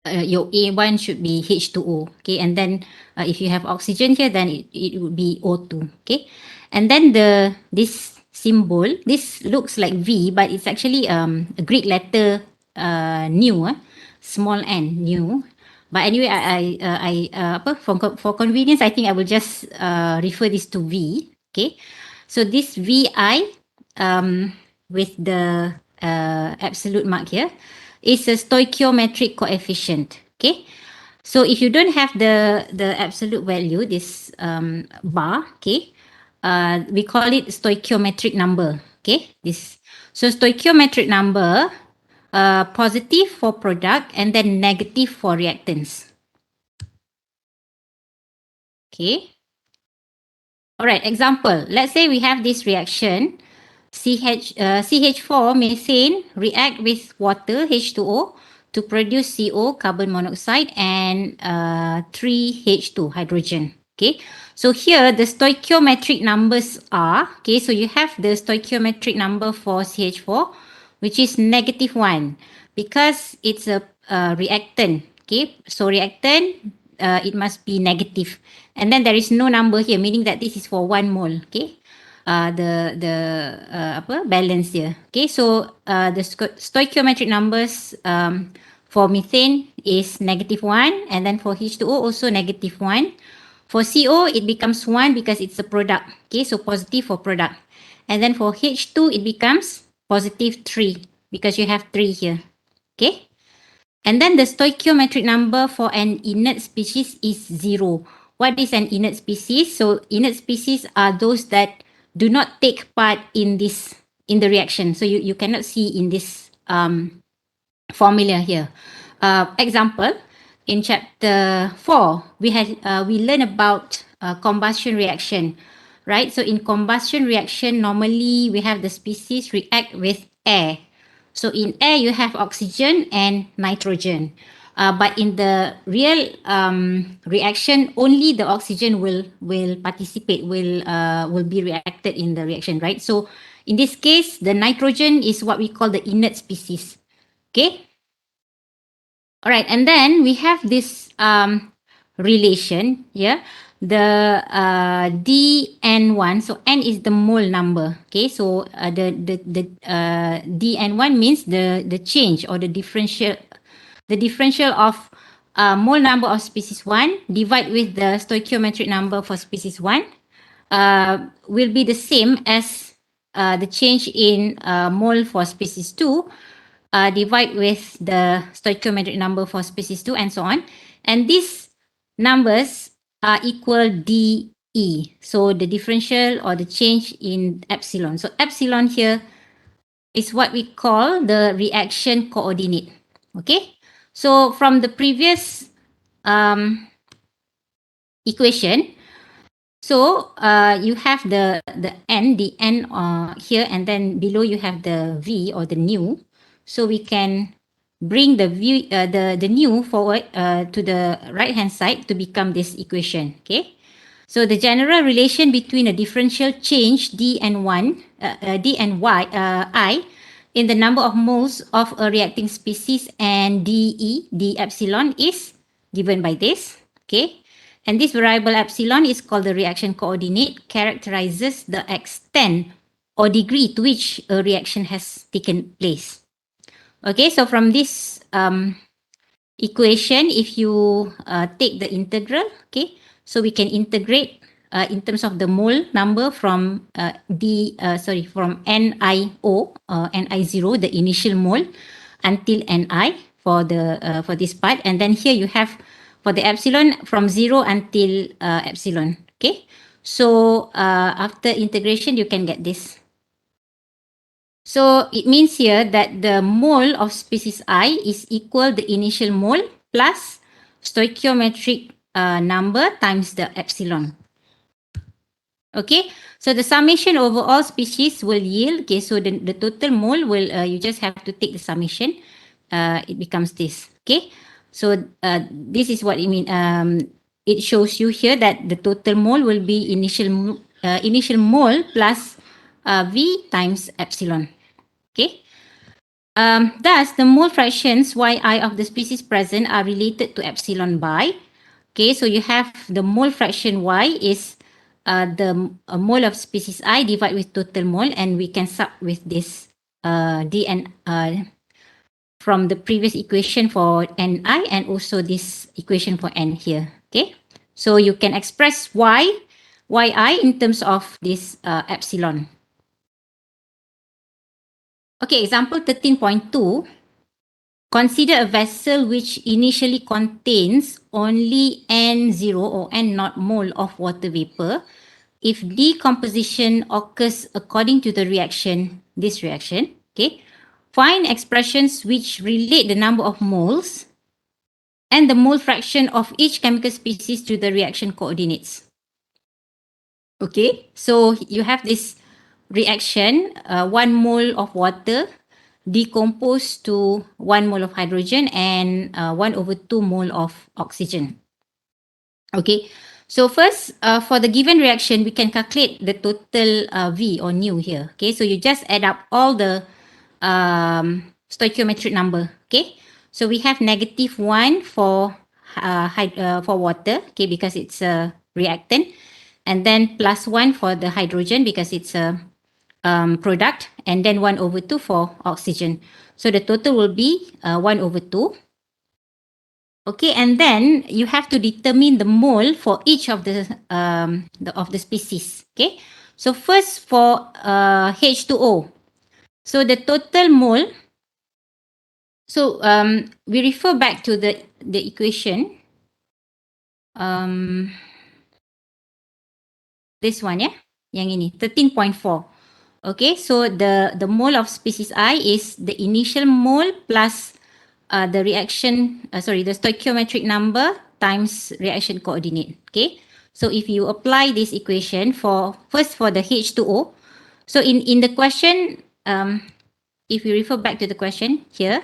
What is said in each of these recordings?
your A1 should be H2O, okay? And then if you have oxygen here, then it would be O2, okay? And then this symbol, this looks like V, but it's actually a Greek letter nu, small n, nu. But anyway, for convenience, I think I will just refer this to V, okay? So this VI with the absolute mark here is a stoichiometric coefficient. Okay, so if you don't have the absolute value, this bar, okay, we call it stoichiometric number. Okay, this so stoichiometric number, positive for product and then negative for reactants. Okay. All right. Example. Let's say we have this reaction. CH4 methane react with water H2O to produce CO, carbon monoxide, and 3H2, hydrogen. Okay, so here the stoichiometric numbers are, okay, so you have the stoichiometric number for CH4, which is -1, because it's a reactant. Okay, so reactant, it must be negative. And then there is no number here, meaning that this is for 1 mole. Okay, the balance here. Okay, so the stoichiometric numbers for methane is -1, and then for H2O also -1. For CO it becomes 1 because it's a product. Okay, so positive for product. And then for H2 it becomes +3 because you have 3 here. Okay, and then the stoichiometric number for an inert species is 0. What is an inert species? So inert species are those that do not take part in the reaction. So you cannot see in this formula here. Example, in chapter 4, we learn about combustion reaction, right? So in combustion reaction, normally we have the species react with air. So in air, you have oxygen and nitrogen. But in the real reaction, only the oxygen will participate, will be reacted in the reaction, right? So in this case, the nitrogen is what we call the inert species. Okay. All right, and then we have this relation here, the dn1. So n is the mole number. Okay, so the dn1 means the change or the differential of mole number of species 1 divided with the stoichiometric number for species 1 will be the same as the change in mole for species 2 divide with the stoichiometric number for species 2 and so on. And these numbers are equal dE. So the differential or the change in epsilon. So epsilon here is what we call the reaction coordinate. Okay. So from the previous equation, so you have the n here, and then below you have the v or the nu. So we can bring the nu forward to the right hand side to become this equation. Okay, so the general relation between a differential change d and I in the number of moles of a reacting species and d epsilon is given by this. Okay, and this variable epsilon is called the reaction coordinate, characterizes the extent or degree to which a reaction has taken place. Okay, so from this equation, if you take the integral, okay, so we can integrate in terms of the mole number from from NiO, Ni0, the initial mole, until Ni for this part, and then here you have for the epsilon from 0 until epsilon. Okay, so after integration you can get this. So it means here that the mole of species I is equal the initial mole plus stoichiometric number times the epsilon. Okay, so the summation over all species will yield, okay, so the total mole will, you just have to take the summation, it becomes this. Okay, so this is what it means. It shows you here that the total mole will be initial mole plus V times epsilon. Okay, Thus, the mole fractions yi of the species present are related to epsilon by. Okay, so you have the mole fraction y is the mole of species I divided with total mole, and we can sub with this d and from the previous equation for ni and also this equation for n here. Okay, so you can express yi in terms of this epsilon. Okay, example 13.2. Consider a vessel which initially contains only N0 or N naught mole of water vapor. If decomposition occurs according to the reaction, this reaction, okay, find expressions which relate the number of moles and the mole fraction of each chemical species to the reaction coordinates. Okay, so you have this reaction, 1 mole of water decomposed to 1 mole of hydrogen and 1/2 mole of oxygen. Okay, so first for the given reaction, we can calculate the total V or nu here. Okay, so you just add up all the stoichiometric number. Okay, so we have -1 for water, okay, because it's a reactant, and then +1 for the hydrogen because it's a product, and then 1/2 for oxygen. So the total will be 1/2. Okay, and then you have to determine the mole for each of the species. Okay, so first for H2O. So the total mole. So we refer back to the equation. This one, yeah, yang ini 13.4. Okay, so the mole of species I is the initial mole plus the stoichiometric number times reaction coordinate. Okay, so if you apply this equation for the H2O, so in the question, if you refer back to the question here,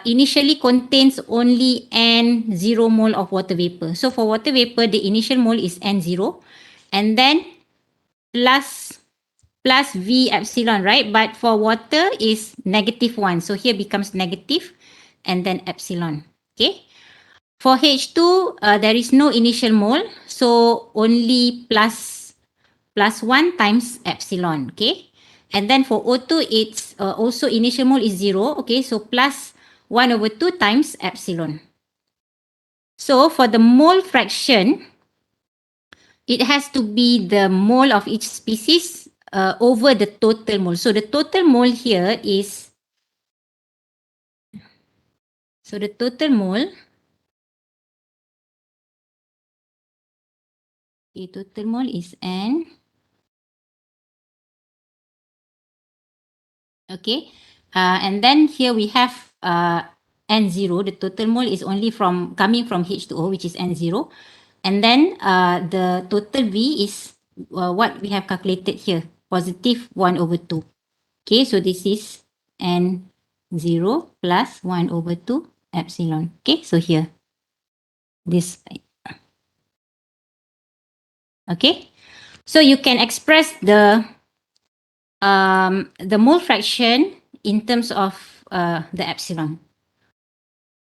initially contains only N0 mole of water vapor. So for water vapor, the initial mole is N0, and then plus V epsilon, right? But for water is -1. So here becomes negative and then epsilon. Okay. For H2, there is no initial mole. So only plus 1 times epsilon. Okay. And then for O2, it's also initial mole is 0. Okay. So plus 1/2 times epsilon. So for the mole fraction, it has to be the mole of each species over the total mole. So the total mole here is, so the total mole, okay, total mole is N. Okay, and then here we have N0. The total mole is only coming from H2O, which is N0. And then the total V is what we have calculated here, positive 1/2. Okay, so this is N0 plus 1/2 epsilon. Okay, so here, this. Okay, so you can express the mole fraction in terms of the epsilon.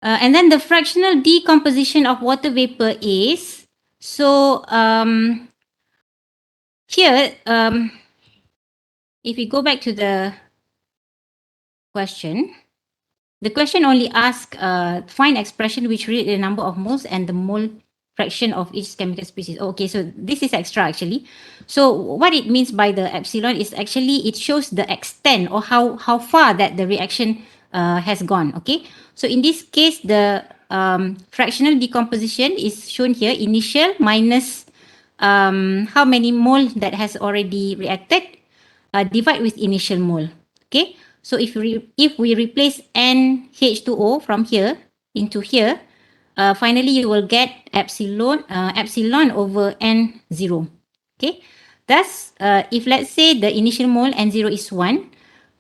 And then the fractional decomposition of water vapor is, so here, if we go back to the question, the question only asks find expression which relate the number of moles and the mole fraction of each chemical species. Okay, so this is extra actually. So what it means by the epsilon is actually it shows the extent or how far that the reaction has gone. Okay, so in this case the fractional decomposition is shown here, initial minus how many mole that has already reacted, divide with initial mole. Okay, so if we replace NH2O from here into here, finally you will get epsilon over N0. Okay, thus if let's say the initial mole N0 is 1,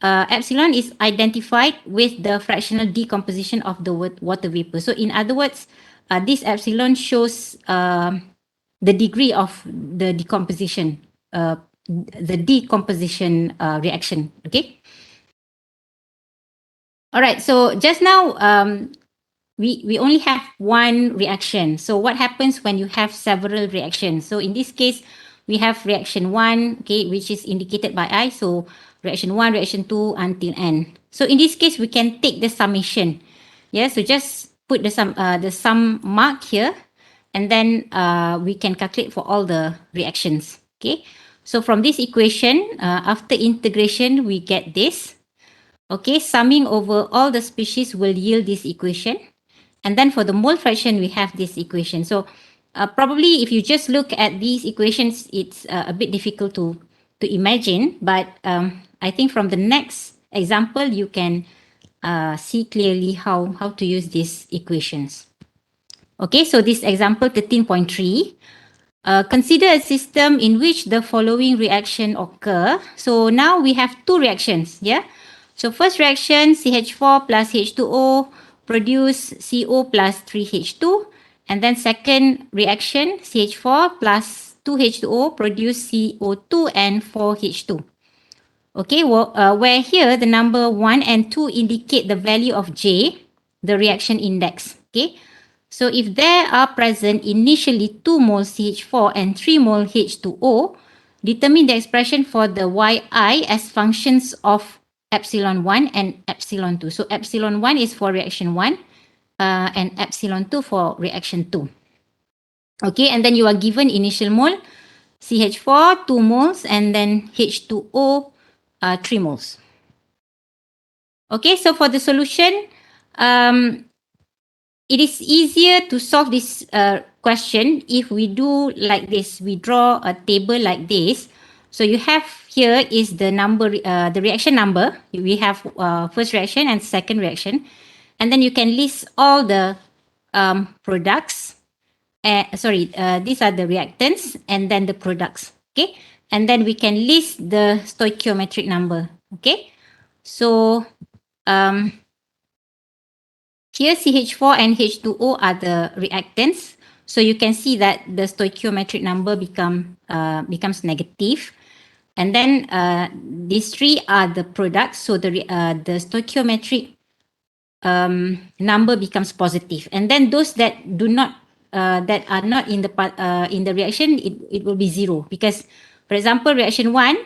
epsilon is identified with the fractional decomposition of the water vapor. So in other words, this epsilon shows the degree of the decomposition, reaction. Okay. All right, so just now we only have one reaction. So what happens when you have several reactions? So in this case, we have reaction 1, okay, which is indicated by I. So reaction 1, reaction 2 until N. So in this case, we can take the summation. Yeah, so just put the sum mark here, and then we can calculate for all the reactions. Okay, so from this equation, after integration, we get this. Okay, summing over all the species will yield this equation. And then for the mole fraction, we have this equation. So probably if you just look at these equations, it's a bit difficult to imagine. But I think from the next example, you can see clearly how to use these equations. Okay, so this example 13.3. Consider a system in which the following reaction occur. So now we have two reactions, yeah? So first reaction, CH4 plus H2O produce CO plus 3H2. And then second reaction, CH4 plus 2H2O produce CO2 and 4H2. Okay, well, where here the number 1 and 2 indicate the value of J, the reaction index. Okay, so if there are present initially 2 mole CH4 and 3 mole H2O, determine the expression for the Yi as functions of epsilon 1 and epsilon 2. So epsilon 1 is for reaction 1 and epsilon 2 for reaction 2. Okay, and then you are given initial mole CH4 2 moles and then H2O 3 moles. Okay, so for the solution, it is easier to solve this question if we do like this. We draw a table like this. So you have here is the number, the reaction number. We have first reaction and second reaction. And then you can list all the products. These are the reactants and then the products. Okay. And then we can list the stoichiometric number. Okay. So here CH4 and H2O are the reactants. So you can see that the stoichiometric number becomes negative. And then these three are the products. So the stoichiometric number becomes positive. And then those that do not that are not in the reaction, it will be 0. Because, for example, reaction 1,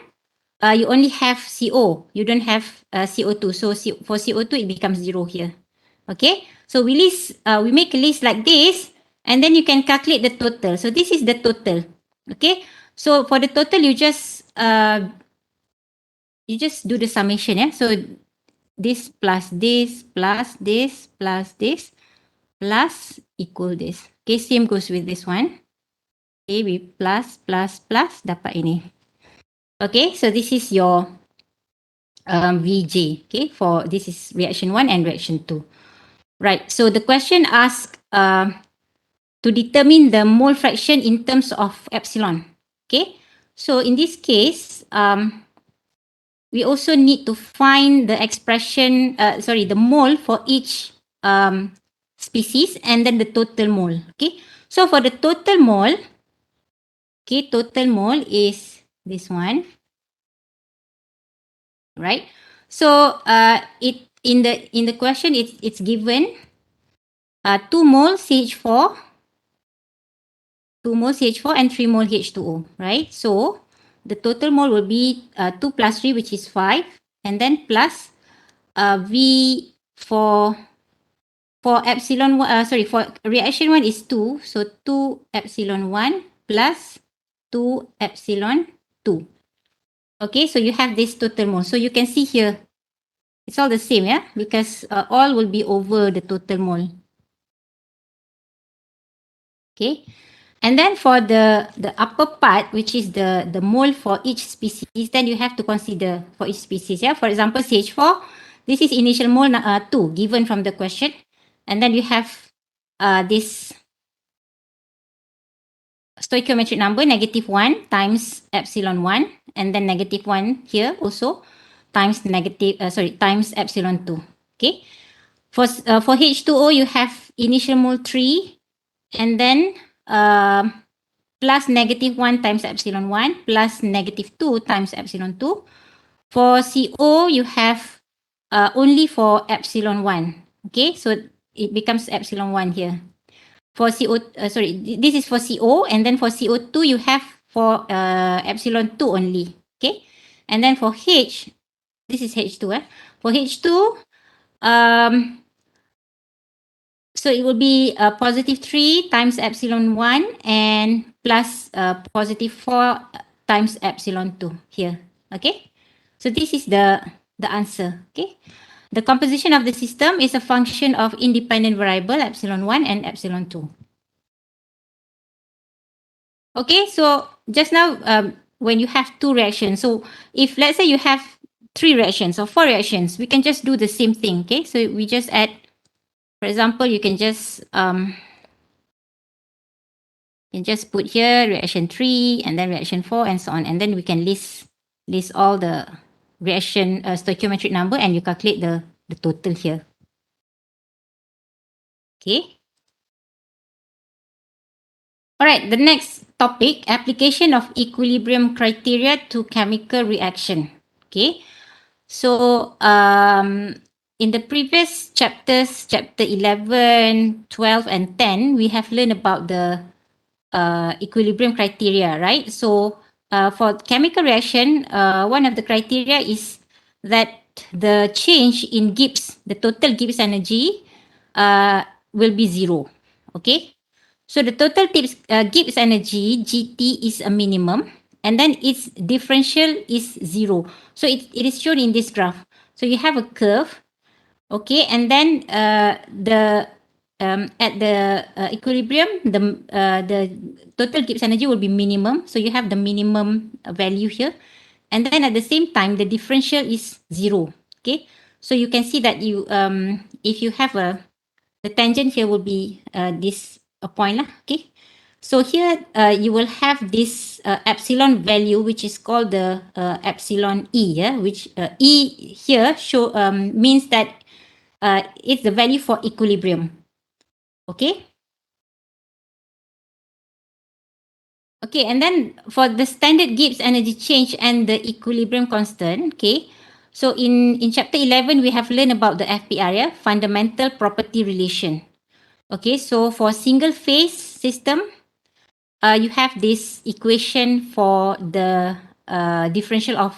you only have CO. You don't have CO2. So for CO2, it becomes 0 here. Okay, so we make a list like this, and then you can calculate the total. So this is the total. Okay, so for the total, you just do the summation. Yeah, so this plus this plus this plus this plus equal this. Okay, same goes with this one. Okay, we plus dapat ini. Okay, so this is your VJ. Okay, for this is reaction 1 and reaction 2. Right, so the question asks to determine the mole fraction in terms of epsilon. Okay, so in this case, we also need to find the expression, the mole for each species and then the total mole. Okay, so for the total mole, total mole is this one, right? So it in the question it's given 2 mole CH4, 2 mole CH4 and 3 mole H2O, right? So the total mole will be 2 plus 3, which is 5, and then plus V for epsilon 1, for reaction 1 is 2, so 2 epsilon 1 plus 2 epsilon 2. Okay, so you have this total mole. So you can see here, it's all the same, yeah? Because all will be over the total mole. Okay. And then for the upper part, which is the mole for each species, then you have to consider for each species. Yeah, for example, CH4, this is initial mole 2 given from the question, and then you have this stoichiometric number -1 times epsilon 1, and then -1 here also times times epsilon 2. Okay, for H2O you have initial mole 3, and then plus -1 times epsilon 1 plus -2 times epsilon 2. For CO, you have only for epsilon 1. Okay, so it becomes epsilon 1 here. For CO, this is for CO, and then for CO2 you have for epsilon 2 only. Okay, and then for H, this is H2. For H2, so it will be positive 3 times epsilon 1 and plus positive 4 times epsilon 2 here. Okay, so this is the answer. Okay, the composition of the system is a function of independent variable epsilon 1 and epsilon 2. Okay, so just now when you have two reactions, so if let's say you have three reactions or four reactions, we can just do the same thing. Okay, so we just add, for example, you can just put here reaction 3 and then reaction 4 and so on, and then we can list all the reaction stoichiometric number and you calculate the total here. Okay. All right, the next topic, application of equilibrium criteria to chemical reaction. Okay, so in the previous chapters, chapter 11, 12 and 10, we have learned about the equilibrium criteria, right? So for chemical reaction, one of the criteria is that the change in Gibbs, the total Gibbs energy will be zero. Okay, so the total Gibbs energy GT is a minimum, and then its differential is zero. So it is shown in this graph. So you have a curve. Okay, and then at the equilibrium, the total Gibbs energy will be minimum. So you have the minimum value here, and then at the same time the differential is zero. Okay, so you can see that you if you have the tangent here will be this point lah. Okay, so here you will have this epsilon value which is called the epsilon E, yeah, which E here means that it's the value for equilibrium. Okay. Okay, and then for the standard Gibbs energy change and the equilibrium constant, okay. So in chapter 11, we have learned about the FPR, yeah, fundamental property relation. Okay, so for single phase system, you have this equation for the differential of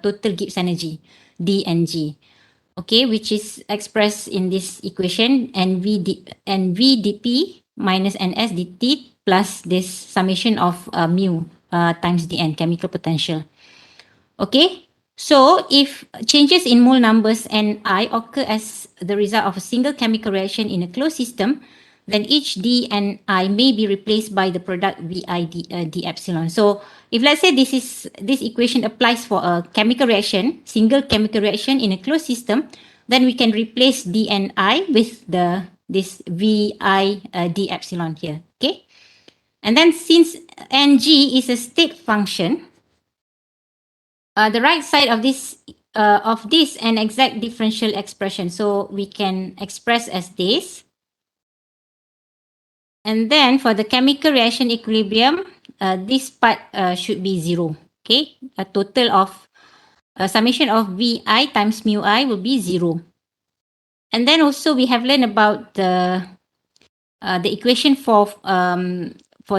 total Gibbs energy, D and G. Okay, which is expressed in this equation, and V dP minus NS dt plus this summation of mu times dN, chemical potential. Okay, so if changes in mole numbers and I occur as the result of a single chemical reaction in a closed system, then each D and I may be replaced by the product VI d epsilon. So if let's say this equation applies for a chemical reaction, single chemical reaction in a closed system, then we can replace D and I with this VI d epsilon here. Okay, and then since Ng is a state function, the right side of this an exact differential expression. So we can express as this. And then for the chemical reaction equilibrium, this part should be zero. Okay, a total of summation of Vi times mu I will be zero. And then also we have learned about the equation for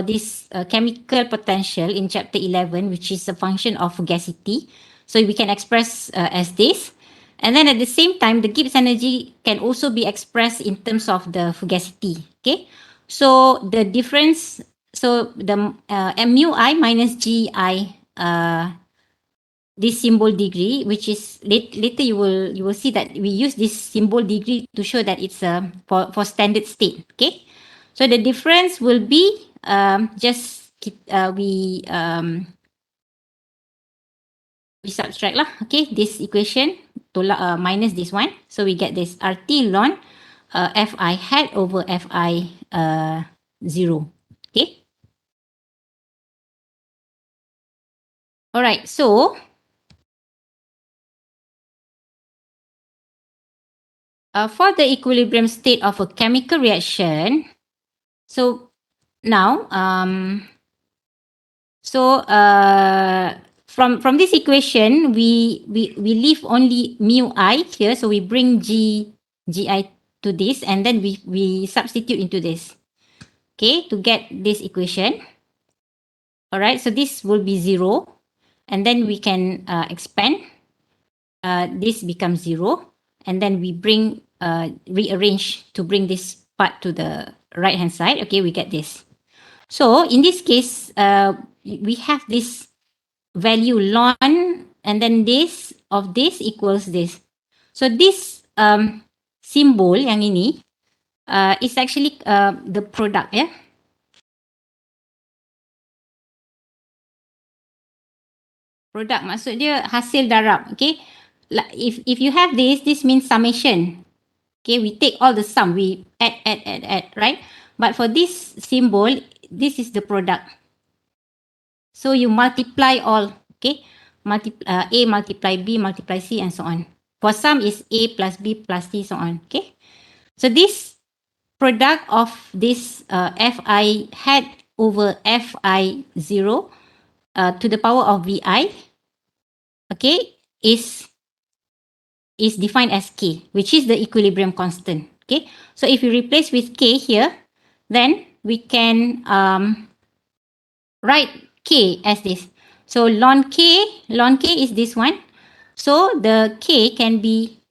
this chemical potential in chapter 11, which is a function of fugacity. So we can express as this. And then at the same time, the Gibbs energy can also be expressed in terms of the fugacity. Okay, so the difference, so the mu I minus gi this symbol degree, which is later you will see that we use this symbol degree to show that it's for standard state. Okay, so the difference will be we subtract lah. Okay, this equation tolak minus this one, so we get this RT ln Fi hat over Fi 0. Okay. All right, so for the equilibrium state of a chemical reaction, so now from this equation, we leave only mu I here, so we bring gi to this, and then we substitute into this, okay, to get this equation. All right, so this will be 0, and then we can expand. This becomes 0, and then we bring rearrange to bring this part to the right hand side. Okay, we get this. So in this case, we have this value ln, and then this of this equals this. So this symbol yang ini is actually the product, yeah. Product maksud dia hasil darab, okay. If you have this means summation. Okay, we take all the sum, we add, right? But for this symbol, this is the product. So you multiply all, okay? A multiply B multiply C and so on. For sum is A plus B plus C, so on, okay? So this product of this Fi hat over Fi0 to the power of Vi, okay, is defined as K, which is the equilibrium constant, okay? So if you replace with K here, then we can write K as this. So ln K is this one. So the K can be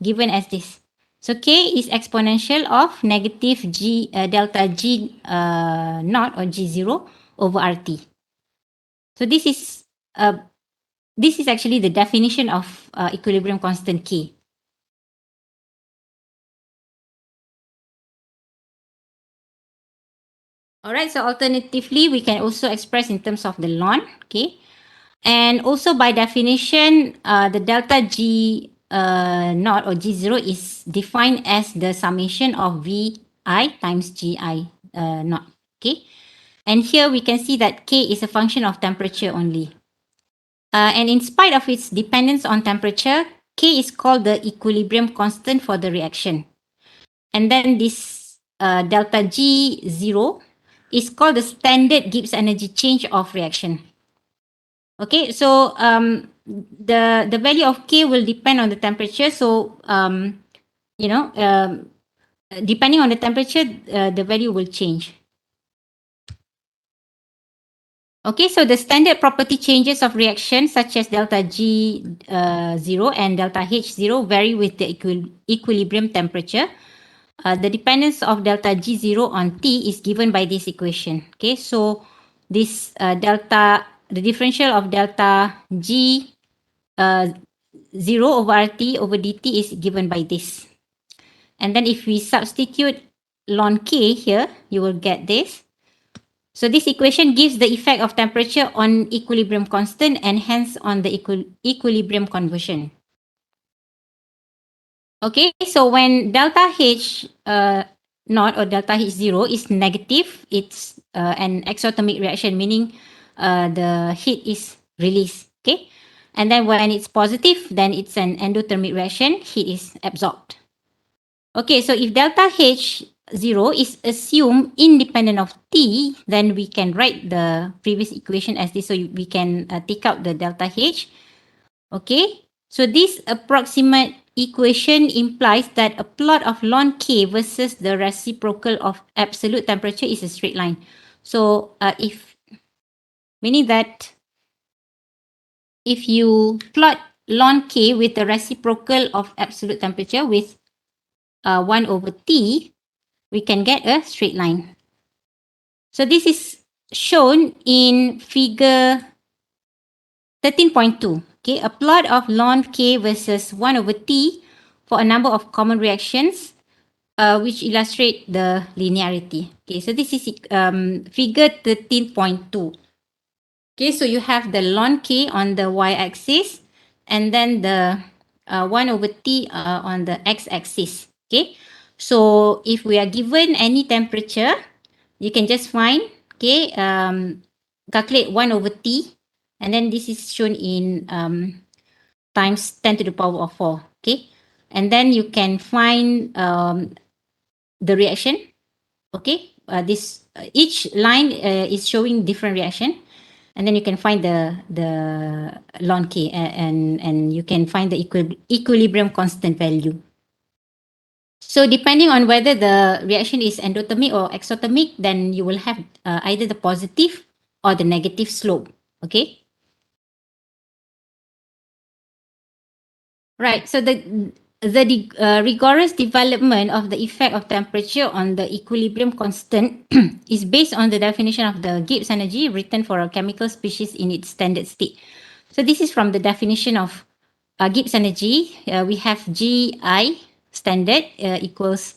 given as this. So K is exponential of negative G delta G naught or G0 over RT. So this is actually the definition of equilibrium constant K. All right, so alternatively, we can also express in terms of the ln, okay? And also by definition, the delta G naught or G0 is defined as the summation of Vi times Gi naught, okay? And here we can see that K is a function of temperature only. And in spite of its dependence on temperature, K is called the equilibrium constant for the reaction. And then this delta G0 is called the standard Gibbs energy change of reaction. Okay, so the value of K will depend on the temperature. So depending on the temperature, the value will change. Okay, so the standard property changes of reaction such as delta G0 and delta H0 vary with the equilibrium temperature. The dependence of delta G0 on T is given by this equation. Okay, so this the differential of delta G 0 over RT over dt is given by this. And then if we substitute ln K here, you will get this. So this equation gives the effect of temperature on equilibrium constant and hence on the equilibrium conversion. Okay, so when delta H naught or delta H0 is negative, it's an exothermic reaction, meaning the heat is released. Okay, and then when it's positive, then it's an endothermic reaction, heat is absorbed. Okay, so if delta H0 is assumed independent of T, then we can write the previous equation as this. So we can take out the delta H. Okay, so this approximate equation implies that a plot of ln K versus the reciprocal of absolute temperature is a straight line. So meaning that if you plot ln K with the reciprocal of absolute temperature with 1 over T, we can get a straight line. So this is shown in figure 13.2. Okay, a plot of ln K versus 1 over T for a number of common reactions which illustrate the linearity. Okay, so this is figure 13.2. Okay, so you have the ln K on the y-axis and then the 1 over T on the x-axis. Okay, so if we are given any temperature, you can just find, okay, calculate 1 over T, and then this is shown in times 10 to the power of 4. Okay, and then you can find the reaction. Okay, each line is showing different reaction. and then you can find the ln K, and you can find the equilibrium constant value. So depending on whether the reaction is endothermic or exothermic, then you will have either the positive or the negative slope. Okay. Right. So the rigorous development of the effect of temperature on the equilibrium constant is based on the definition of the Gibbs energy written for a chemical species in its standard state. So this is from the definition of Gibbs energy. We have GI standard equals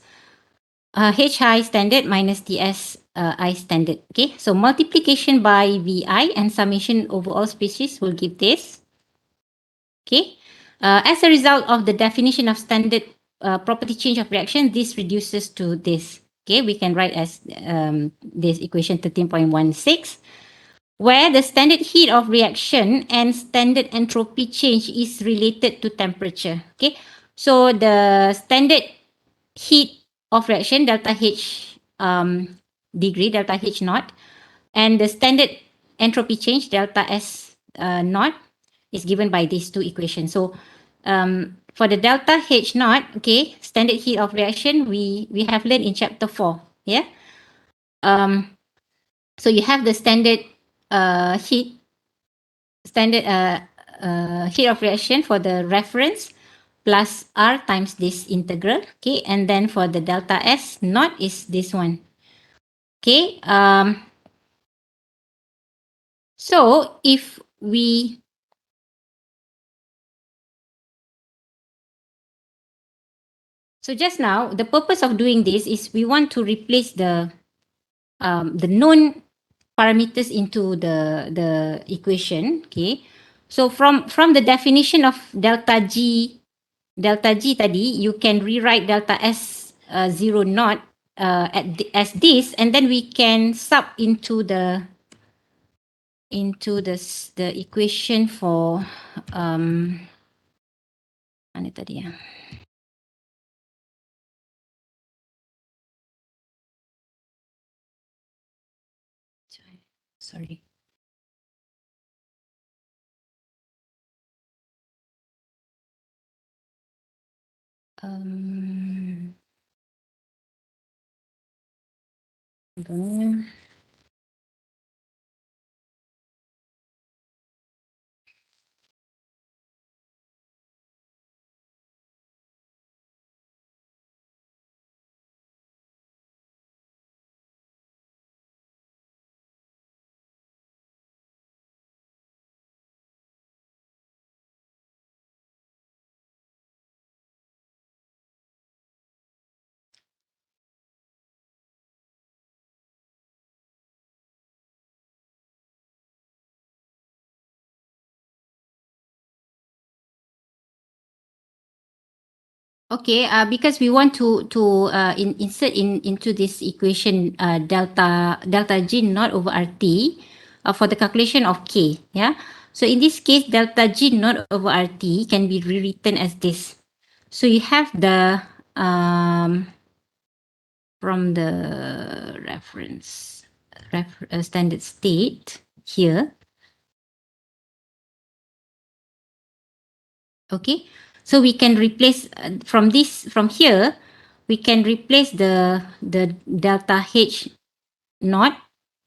H high standard minus TS I standard. Okay, so multiplication by VI and summation over all species will give this. Okay, as a result of the definition of standard property change of reaction, this reduces to this. Okay, we can write as this equation 13.16, where the standard heat of reaction and standard entropy change is related to temperature. Okay, so the standard heat of reaction delta H degree, delta H naught, and the standard entropy change delta S naught is given by these two equations. So for the delta H naught, okay, standard heat of reaction, we have learned in chapter 4. Yeah. So you have the standard heat heat of reaction for the reference plus R times this integral. Okay, and then for the delta S naught is this one. Okay. So if we just now, the purpose of doing this is we want to replace the known parameters into the equation. Okay, so from the definition of delta G tadi, you can rewrite delta S 0 naught as this, and then we can sub into the equation for mana tadi ya? Sorry. Okay, because we want to insert into this equation delta G naught over RT for the calculation of K. Yeah. So in this case, delta G naught over RT can be rewritten as this. So you have the from the reference standard state here. Okay, so we can replace from here, we can replace the delta H naught,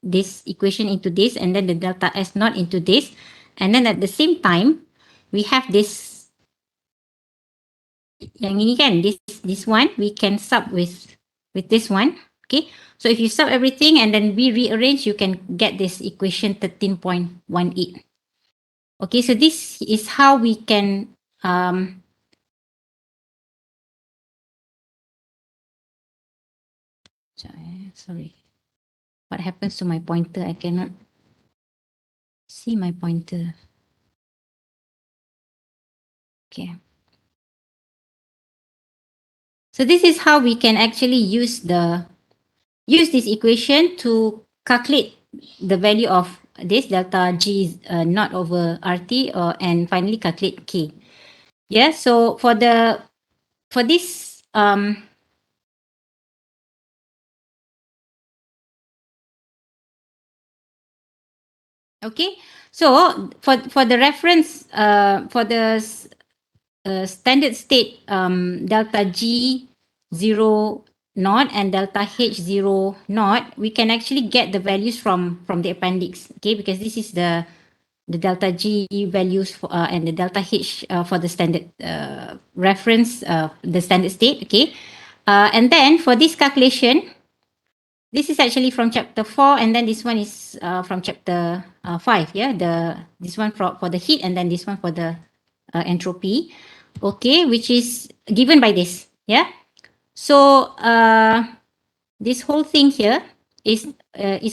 this equation, into this, and then the delta S naught into this, and then at the same time we have this yang ini kan, this one we can sub with this one. Okay, so if you sub everything and then we rearrange, you can get this equation 13.18. Okay, so this is how we can sorry, what happens to my pointer? I cannot see my pointer. Okay. So this is how we can actually use this equation to calculate the value of this delta G naught over RT, and finally calculate K. Yeah. So for this Okay, so for the reference for the standard state delta G 0 naught and delta H 0 naught, we can actually get the values from the appendix. Okay, because this is the delta G values for, and the delta H for the standard reference, the standard state. Okay, and then for this calculation, this is actually from chapter 4, and then this one is from chapter 5. Yeah, this one for the heat, and then this one for the entropy. Okay, which is given by this. Yeah. So this whole thing here is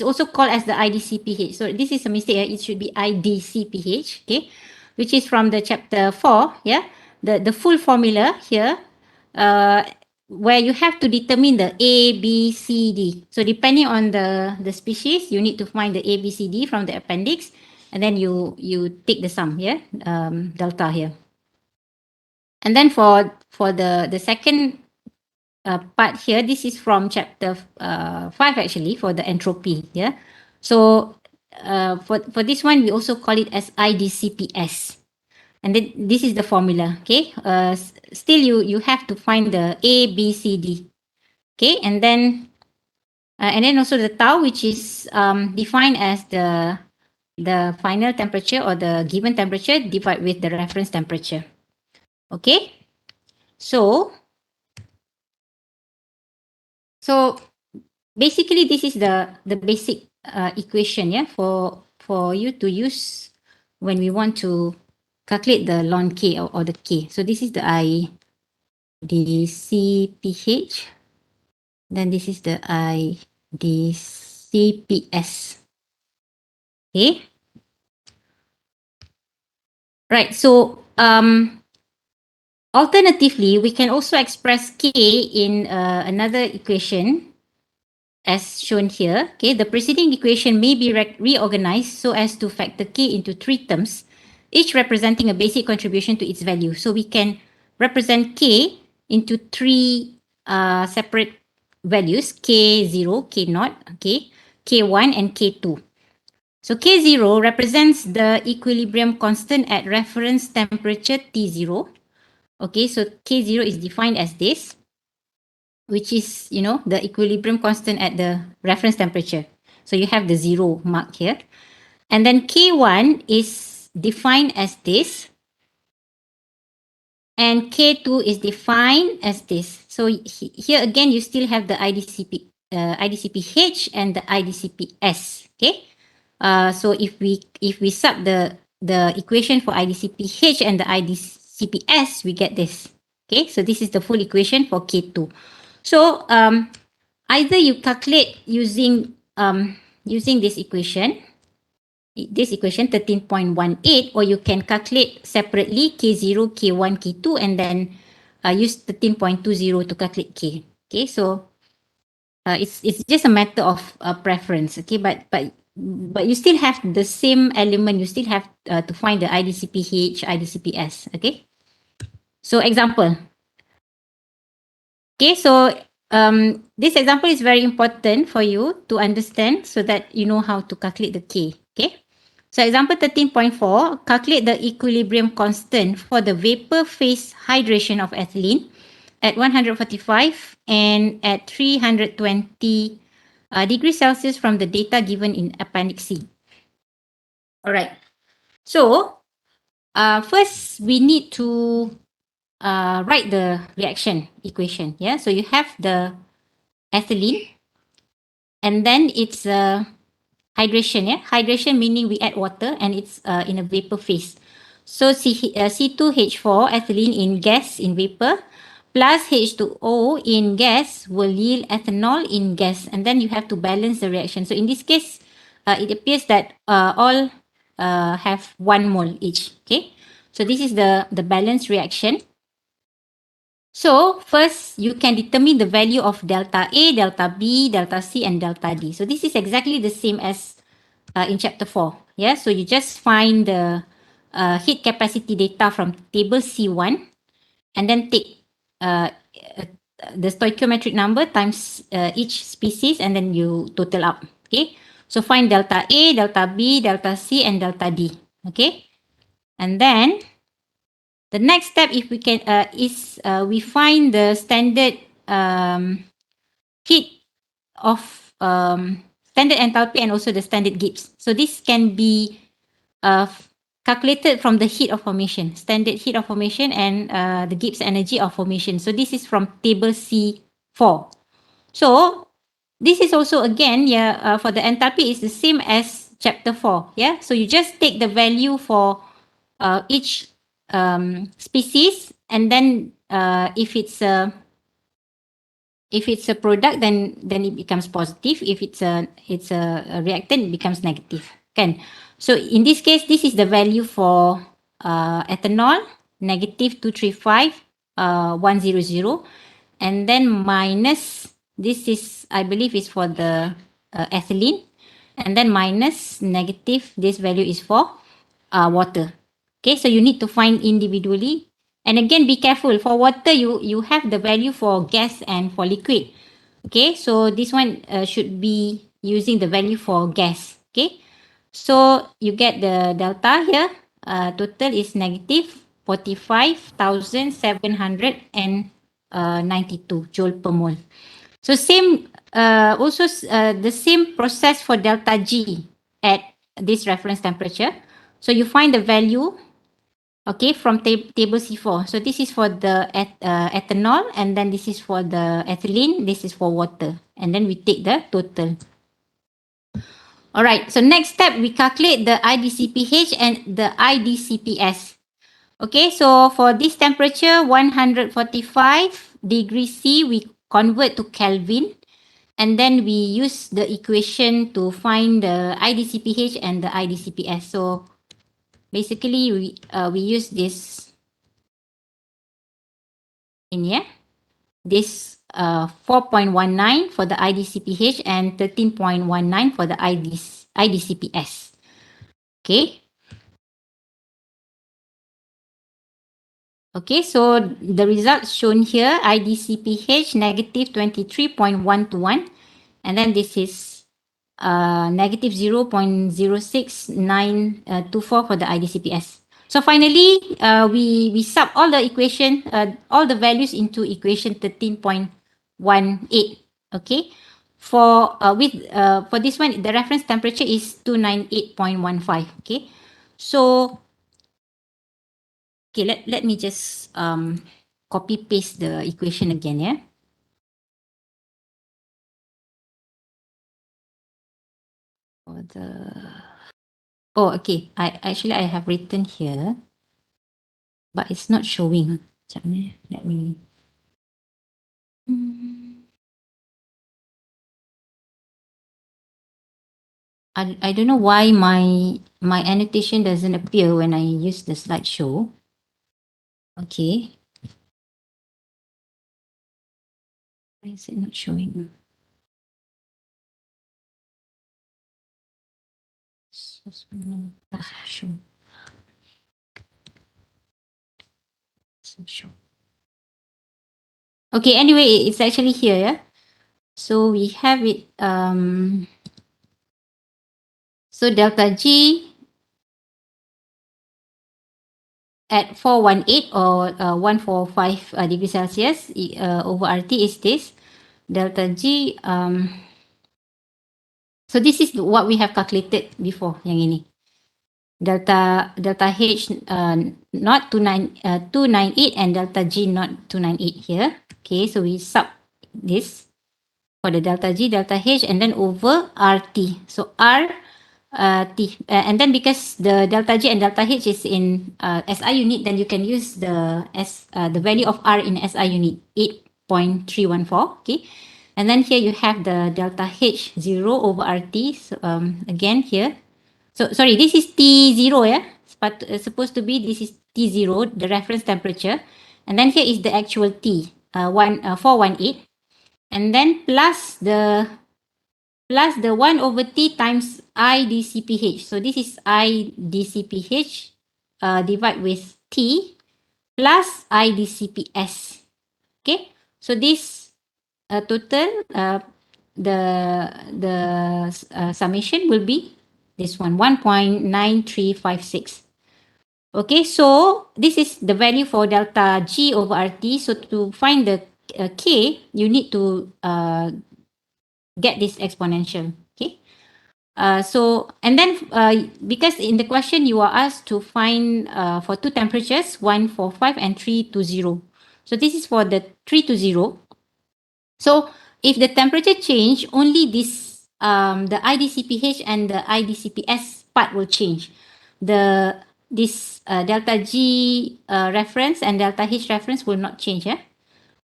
also called as the IDCPH. So this is a mistake. It should be IDCPH. Okay, which is from the chapter 4. Yeah, the full formula here. Uh, where you have to determine the A, B, C, D. So depending on the species, you need to find the A, B, C, D from the appendix, and then you take the sum here, delta here. And then for the second part here, this is from chapter 5 actually, for the entropy. Yeah. So for this one, we also call it as IDCPS. And then this is the formula. Okay. Still you have to find the A, B, C, D. Okay, and then also the tau, which is defined as the final temperature or the given temperature divided with the reference temperature. Okay, so so basically this is the basic equation, yeah, for you to use when we want to calculate the ln k or the k. So this is the I d c p h. Then this is the I d c p s. Okay. Right. So alternatively, we can also express k in another equation as shown here. Okay, the preceding equation may be reorganized so as to factor k into three terms, each representing a basic contribution to its value. So we can represent k into three separate values: k0, k0, okay, k1, and k2. So K0 represents the equilibrium constant at reference temperature T0. Okay, so K0 is defined as this, which is, the equilibrium constant at the reference temperature. So you have the 0 mark here. And then K1 is defined as this, and K2 is defined as this. So here again, you still have the IDCPH and the IDCPS. Okay. So if we sub the equation for IDCPH and the IDCPS, we get this. Okay, so this is the full equation for K2. So either you calculate using this equation 13.18, or you can calculate separately K0, K1, K2, and then use 13.20 to calculate K. Okay, so it's just a matter of preference. Okay, but you still have the same element. You still have to find the IDCPH, IDCPS. Okay, so example. Okay, so this example is very important for you to understand so that you know how to calculate the K. Okay, so example 13.4, calculate the equilibrium constant for the vapor phase hydration of ethylene at 145 and at 320 degrees Celsius from the data given in Appendix C. All right. So first we need to write the reaction equation. Yeah. So you have the ethylene, and then it's hydration. Yeah. Hydration meaning we add water and it's in a vapor phase. So C2H4 ethylene in gas in vapor plus H2O in gas will yield ethanol in gas, and then you have to balance the reaction. So in this case, it appears that all have 1 mole each. Okay, so this is the balance reaction. So first you can determine the value of delta A, delta B, delta C, and delta D. So this is exactly the same as in chapter 4. Yeah, so you just find the heat capacity data from table C1, and then take uh, the stoichiometric number times each species, and then you total up. Okay, So find delta A, delta B, delta C, and delta D. Okay, and then the next step, if we can, is we find the standard heat of standard enthalpy and also the standard Gibbs. So this can be calculated from the heat of formation, standard heat of formation, and the Gibbs energy of formation. So this is from table C4. So this is also again, for the enthalpy is the same as chapter 4. Yeah, so you just take the value for each species, and then if it's a product, then it becomes positive. If it's a reactant, it becomes negative. Kan? So in this case, this is the value for ethanol, negative 235,100, and then minus, this is, I believe, is for the ethylene, and then minus negative, this value is for water. Okay, so you need to find individually. And again, be careful. For water, you have the value for gas and for liquid. Okay, so this one should be using the value for gas. Okay, so you get the delta here. Total is negative 45,792 joule per mole. So same, also the same process for delta G at this reference temperature. So you find the value, okay, from table C4. So this is for the ethanol, and then this is for the ethylene, this is for water. And then we take the total. All right, so next step, we calculate the IDCPH and the IDCPS. Okay, so for this temperature, 145 degrees C, we convert to Kelvin. And then we use the equation to find the IDCPH and the IDCPS. So basically, we use this in here. This 4.19 for the IDCPH and 13.19 for the IDCPS. Okay. Okay, so the results shown here, IDCPH negative 23.121, and then this is negative 0.06924 for the IDCPS. So finally, we sub all the equation, all the values into equation 13.18. Okay, for for this one, the reference temperature is 298.15. Okay, so okay, let me just copy paste the equation again. Yeah. For the okay, I have written here, but it's not showing. Let me. I don't know why my annotation doesn't appear when I use the slideshow. Okay. Why is it not showing? Show. Show. Okay, anyway, it's actually here, yeah. So we have it so delta G at 418 or 145 degrees Celsius over RT is this. Delta G, so this is what we have calculated before, yang ini. Delta H not 298 and delta G not 298 here. Okay, so we sub this for the delta G, delta H, and then over RT. So R T, and then because the delta G and delta H is in SI unit, then you can use the the value of R in SI unit 8.314. Okay, and then here you have the delta H 0 over RT. So again here. So sorry, this is T0, yeah. But supposed to be this is T0, the reference temperature, and then here is the actual T, 418, and then plus the 1 over T times IDCPH. So this is IDCPH divide with T plus IDCPS. Okay, so this total summation will be this one, 1.9356. Okay, so this is the value for delta G over RT. So to find the K, you need to get this exponential. Okay. So, and then because in the question you are asked to find for two temperatures, 145 and 320. So this is for the 320. So if the temperature change, only this the IDCPH and the IDCPS part will change. This delta G reference and delta H reference will not change,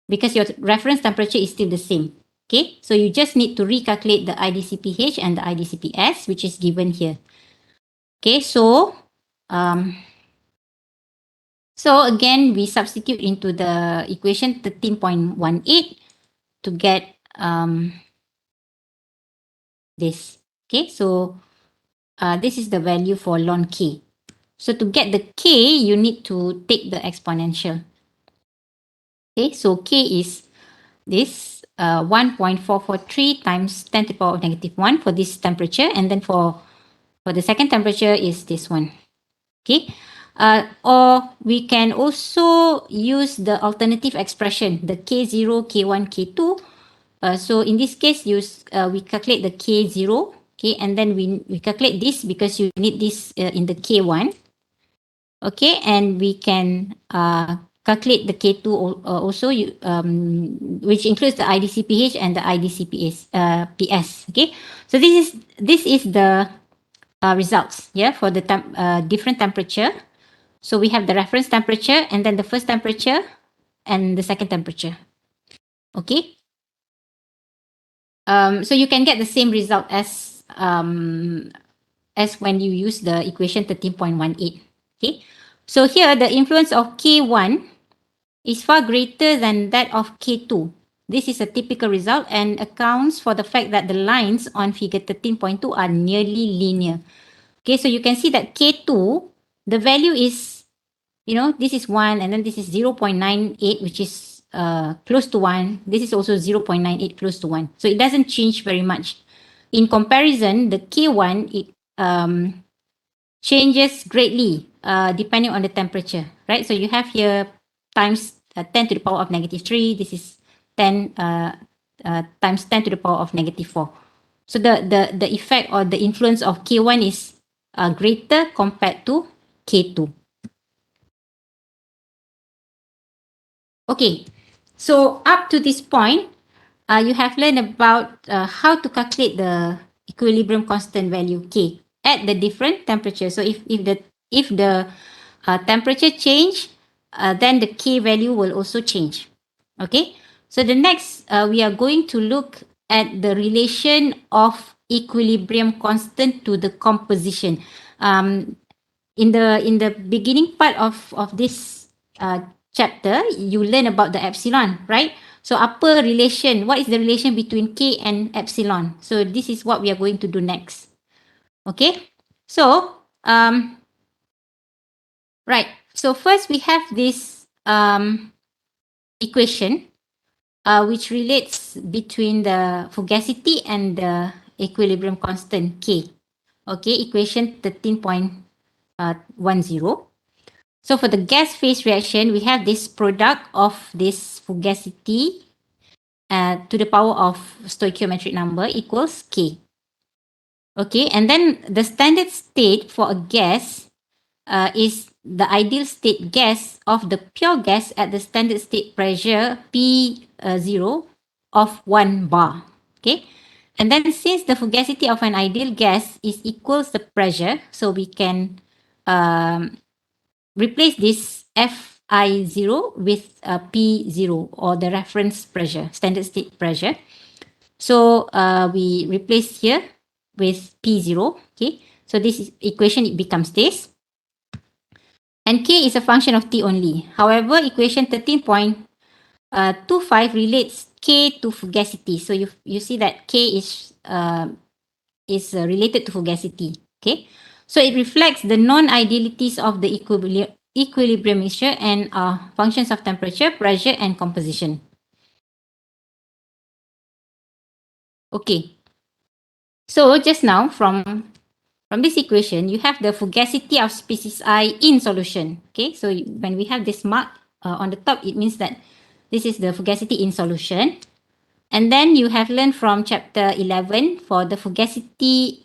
because your reference temperature is still the same. Okay, so you just need to recalculate the IDCPH and the IDCPS, which is given here. Okay, um, so again, we substitute into the equation 13.18 to get this. Okay, so this is the value for ln K. So to get the K, you need to take the exponential. Okay, so K is this 1.443 times 10 to the power of negative 1 for this temperature. And then for the second temperature is this one. Okay. Or we can also use the alternative expression, the K0, K1, K2. So in this case, we calculate the K0. Okay, and then we calculate this because you need this in the K1. Okay, and we can calculate the K2 also, which includes the IDCPH and the IDCPS. PS. Okay, so this is the results, for the different temperature. So we have the reference temperature and then the first temperature and the second temperature. Okay. So you can get the same result as when you use the equation 13.18. Okay. So here the influence of K1 is far greater than that of K2. This is a typical result and accounts for the fact that the lines on figure 13.2 are nearly linear. Okay, so you can see that K2, the value is, this is 1 and then this is 0.98, which is close to 1. This is also 0.98, close to 1. So it doesn't change very much. In comparison, the K1, it changes greatly depending on the temperature, right? So you have here times 10 to the power of negative 3. This is 10 times 10 to the power of negative 4. So the effect or the influence of K1 is greater compared to K2. Okay, so up to this point, you have learned about how to calculate the equilibrium constant value K at the different temperatures. So if the temperature change, then the K value will also change. Okay, so the next we are going to look at the relation of equilibrium constant to the composition. In the beginning part of this chapter, you learn about the epsilon, right? So apa relation? What is the relation between K and epsilon? So this is what we are going to do next. Okay. So right. So first we have this equation which relates between the fugacity and the equilibrium constant K. Okay, equation 13.10. So for the gas phase reaction, we have this product of this fugacity to the power of stoichiometric number equals K. Okay, and then the standard state for a gas is the ideal state gas of the pure gas at the standard state pressure P0 of 1 bar. Okay, and then since the fugacity of an ideal gas is equals the pressure, so we can replace this Fi0 with P0 or the reference pressure, standard state pressure. So we replace here with P0. Okay, so this equation, it becomes this. And K is a function of T only. However, equation 13.25 relates K to fugacity. So you see that K is related to fugacity. Okay, so it reflects the non-idealities of the equilibrium mixture and functions of temperature, pressure, and composition. Okay. So just now from this equation, you have the fugacity of species I in solution. Okay, so when we have this mark on the top, it means that this is the fugacity in solution. And then you have learned from chapter 11 for the fugacity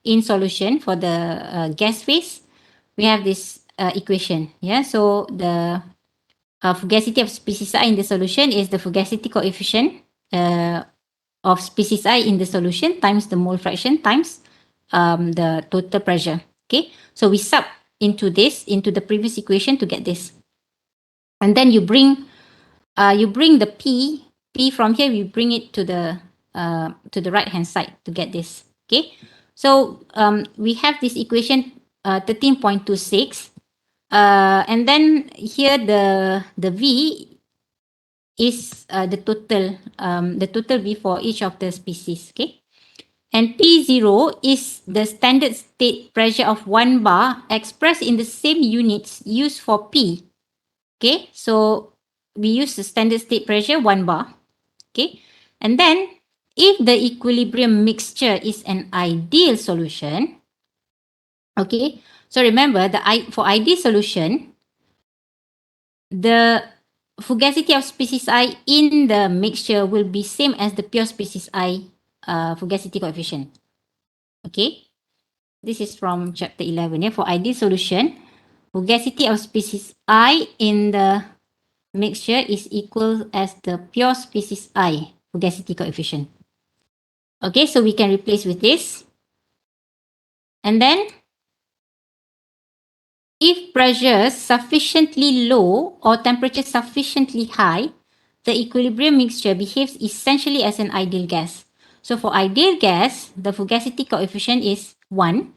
in solution for the gas phase. We have this equation. Yeah, so the fugacity of species I in the solution is the fugacity coefficient of species I in the solution times the mole fraction times the total pressure. Okay, so we sub into the previous equation to get this, and then you bring the p from here. You bring it to the right hand side to get this. Okay, so we have this equation 13.26, and then here the v is the total v for each of the species. Okay. And P0 is the standard state pressure of 1 bar expressed in the same units used for P. Okay, so we use the standard state pressure 1 bar. Okay, and then if the equilibrium mixture is an ideal solution, okay, so remember for ideal solution, the fugacity of species I in the mixture will be same as the pure species I fugacity coefficient. Okay. This is from chapter 11. Yeah? For ideal solution, fugacity of species I in the mixture is equal as the pure species I fugacity coefficient. Okay, so we can replace with this. And then, if pressure sufficiently low or temperature sufficiently high, the equilibrium mixture behaves essentially as an ideal gas. So for ideal gas, the fugacity coefficient is 1.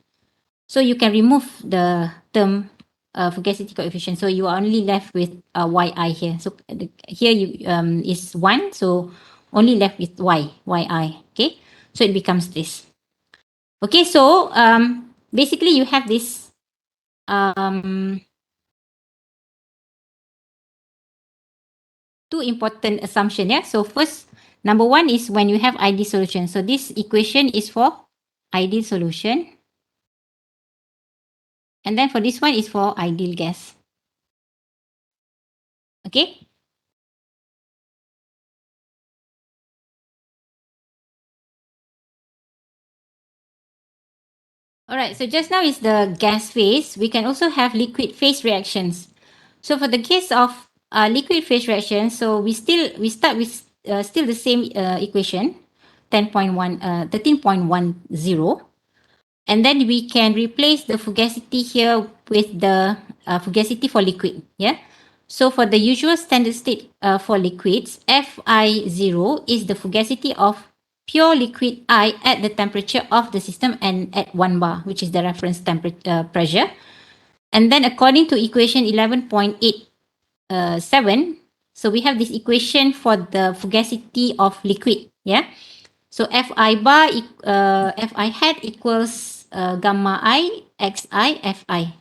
So you can remove the term fugacity coefficient. So you are only left with yi here. So here you is 1. So only left with yi. Okay. So it becomes this. Okay. So basically you have this two important assumption. Yeah. So first, number one is when you have ideal solution. So this equation is for ideal solution. And then for this one is for ideal gas. Okay. All right, so just now is the gas phase. We can also have liquid phase reactions. So for the case of liquid phase reaction, so we start with still the same equation, 13.10, and then we can replace the fugacity here with the fugacity for liquid. Yeah. So for the usual standard state for liquids, Fi0 is the fugacity of pure liquid I at the temperature of the system and at 1 bar, which is the reference pressure. And then according to equation 11.87, so we have this equation for the fugacity of liquid. Yeah. So Fi bar, Fi hat equals gamma I xi Fi.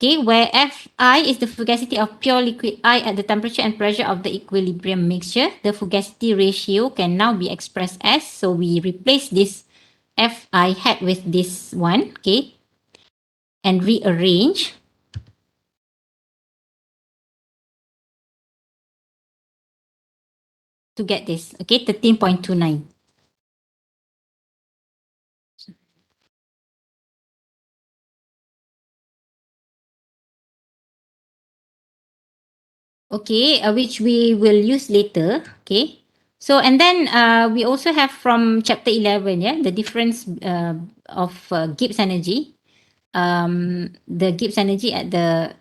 Okay, where Fi is the fugacity of pure liquid I at the temperature and pressure of the equilibrium mixture, the fugacity ratio can now be expressed as, so we replace this Fi hat with this one, okay, and rearrange to get this, okay, 13.29. Okay, which we will use later. Okay. So, and then we also have from chapter 11, yeah, the difference of Gibbs energy. The Gibbs energy at the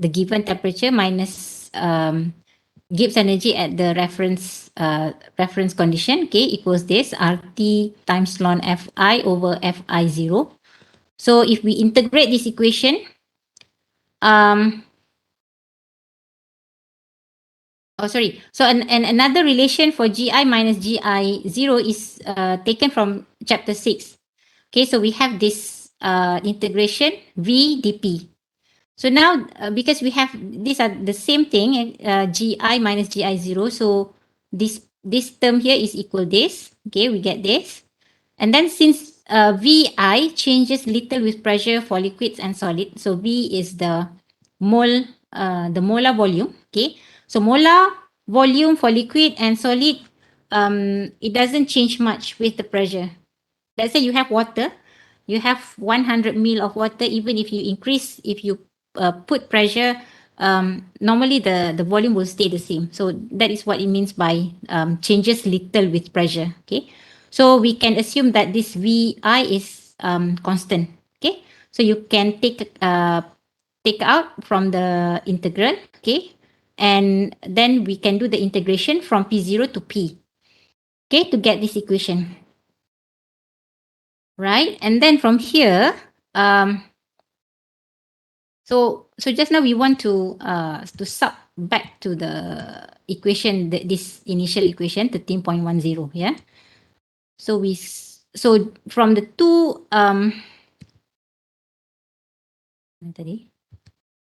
given temperature minus Gibbs energy at the reference condition. Okay, equals this RT times ln Fi over Fi0. So if we integrate this equation, So another relation for GI minus GI0 is taken from chapter 6. Okay, so we have this integration V dP. So now, because we have, these are the same thing, GI minus GI0, so this this term here is equal this. Okay, we get this. And then since VI changes little with pressure for liquids and solid, so V is the molar volume. Okay, so molar volume for liquid and solid, it doesn't change much with the pressure. Let's say you have water, you have 100 ml of water. Even if you put pressure, normally the volume will stay the same. So that is what it means by changes little with pressure. Okay, so we can assume that this VI is constant. Okay, so you can take out from the integral. Okay, and then we can do the integration from P0 to P. Okay, to get this equation. Right? And then from here, so just now we want to sub back to the equation, this initial equation 13.10. Yeah. So so from the two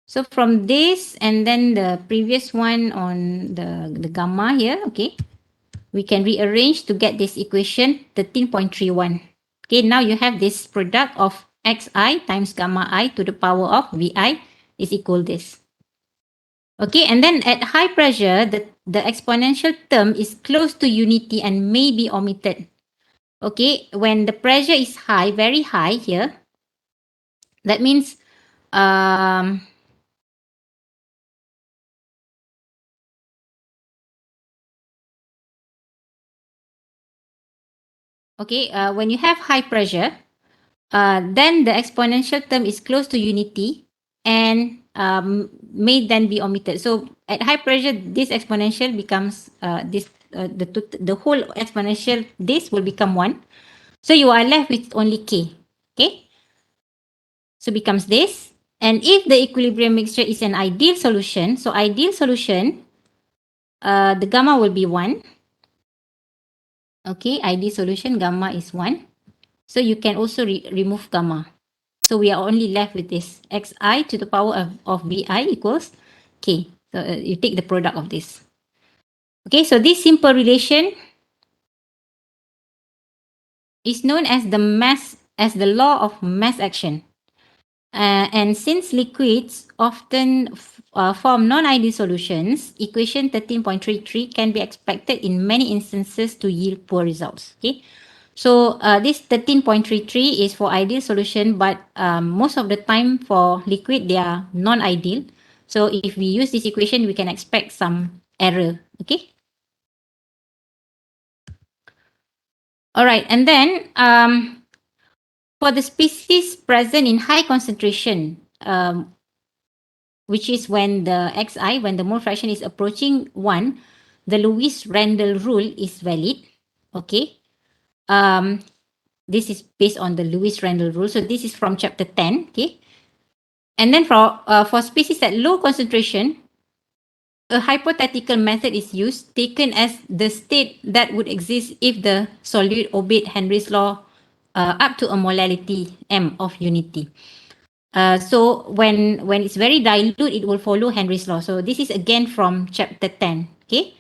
so from this and then the previous one on the gamma here, okay, we can rearrange to get this equation 13.31. Okay, now you have this product of xi times gamma I to the power of Vi is equal this. Okay, and then at high pressure, the exponential term is close to unity and may be omitted. Okay, when the pressure is high, very high here, that means okay, when you have high pressure, then the exponential term is close to unity and may then be omitted. So at high pressure, this exponential becomes the whole exponential this will become 1. So you are left with only k. Okay, so becomes this. And if the equilibrium mixture is an ideal solution, so ideal solution, the gamma will be 1. Okay, ideal solution gamma is 1. So you can also remove gamma. So we are only left with this xi to the power of Vi equals k. So you take the product of this. Okay, so this simple relation is known as the law of mass action. And since liquids often form non-ideal solutions, equation 13.33 can be expected in many instances to yield poor results. Okay, so this 13.33 is for ideal solution, but most of the time for liquid, they are non-ideal. So if we use this equation, we can expect some error. Okay. All right. And then for the species present in high concentration, which is when the when the mole fraction is approaching 1, the Lewis-Randall rule is valid. Okay. This is based on the Lewis-Randall rule. So this is from chapter 10. Okay. And then for species at low concentration, a hypothetical method is used taken as the state that would exist if the solute obeyed Henry's law up to a molality m of unity. So when it's very dilute, it will follow Henry's law. So this is again from chapter 10. Okay,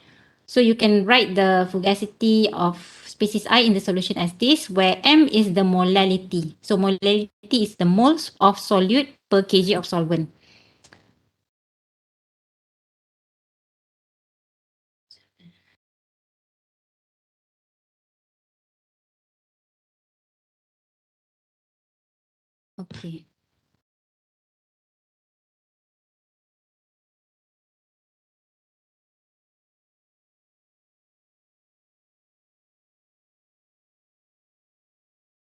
so you can write the fugacity of species I in the solution as this, where m is the molality. So molality is the moles of solute per kg of solvent. Okay.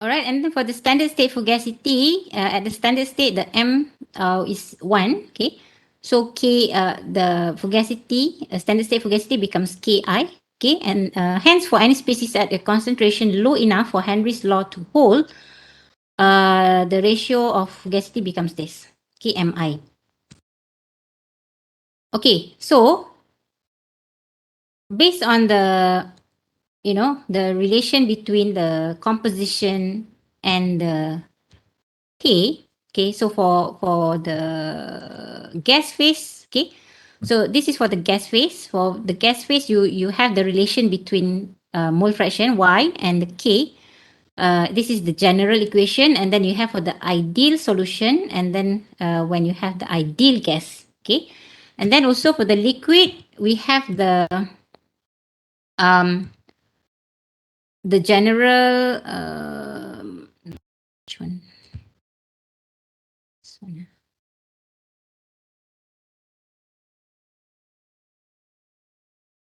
All right, and then for the standard state fugacity, at the standard state, the m is 1. Okay, so k, the fugacity, standard state fugacity becomes ki. Okay, and hence for any species at a concentration low enough for Henry's law to hold, the ratio of fugacity becomes this, kmi. Okay, so based on the relation between the composition and the K, okay, so for the gas phase, okay, So this is for the gas phase. For the gas phase, you have the relation between mole fraction Y and the K. This is the general equation, and then you have for the ideal solution, and then when you have the ideal gas, okay, and then also for the liquid, we have um, the general which one? This one.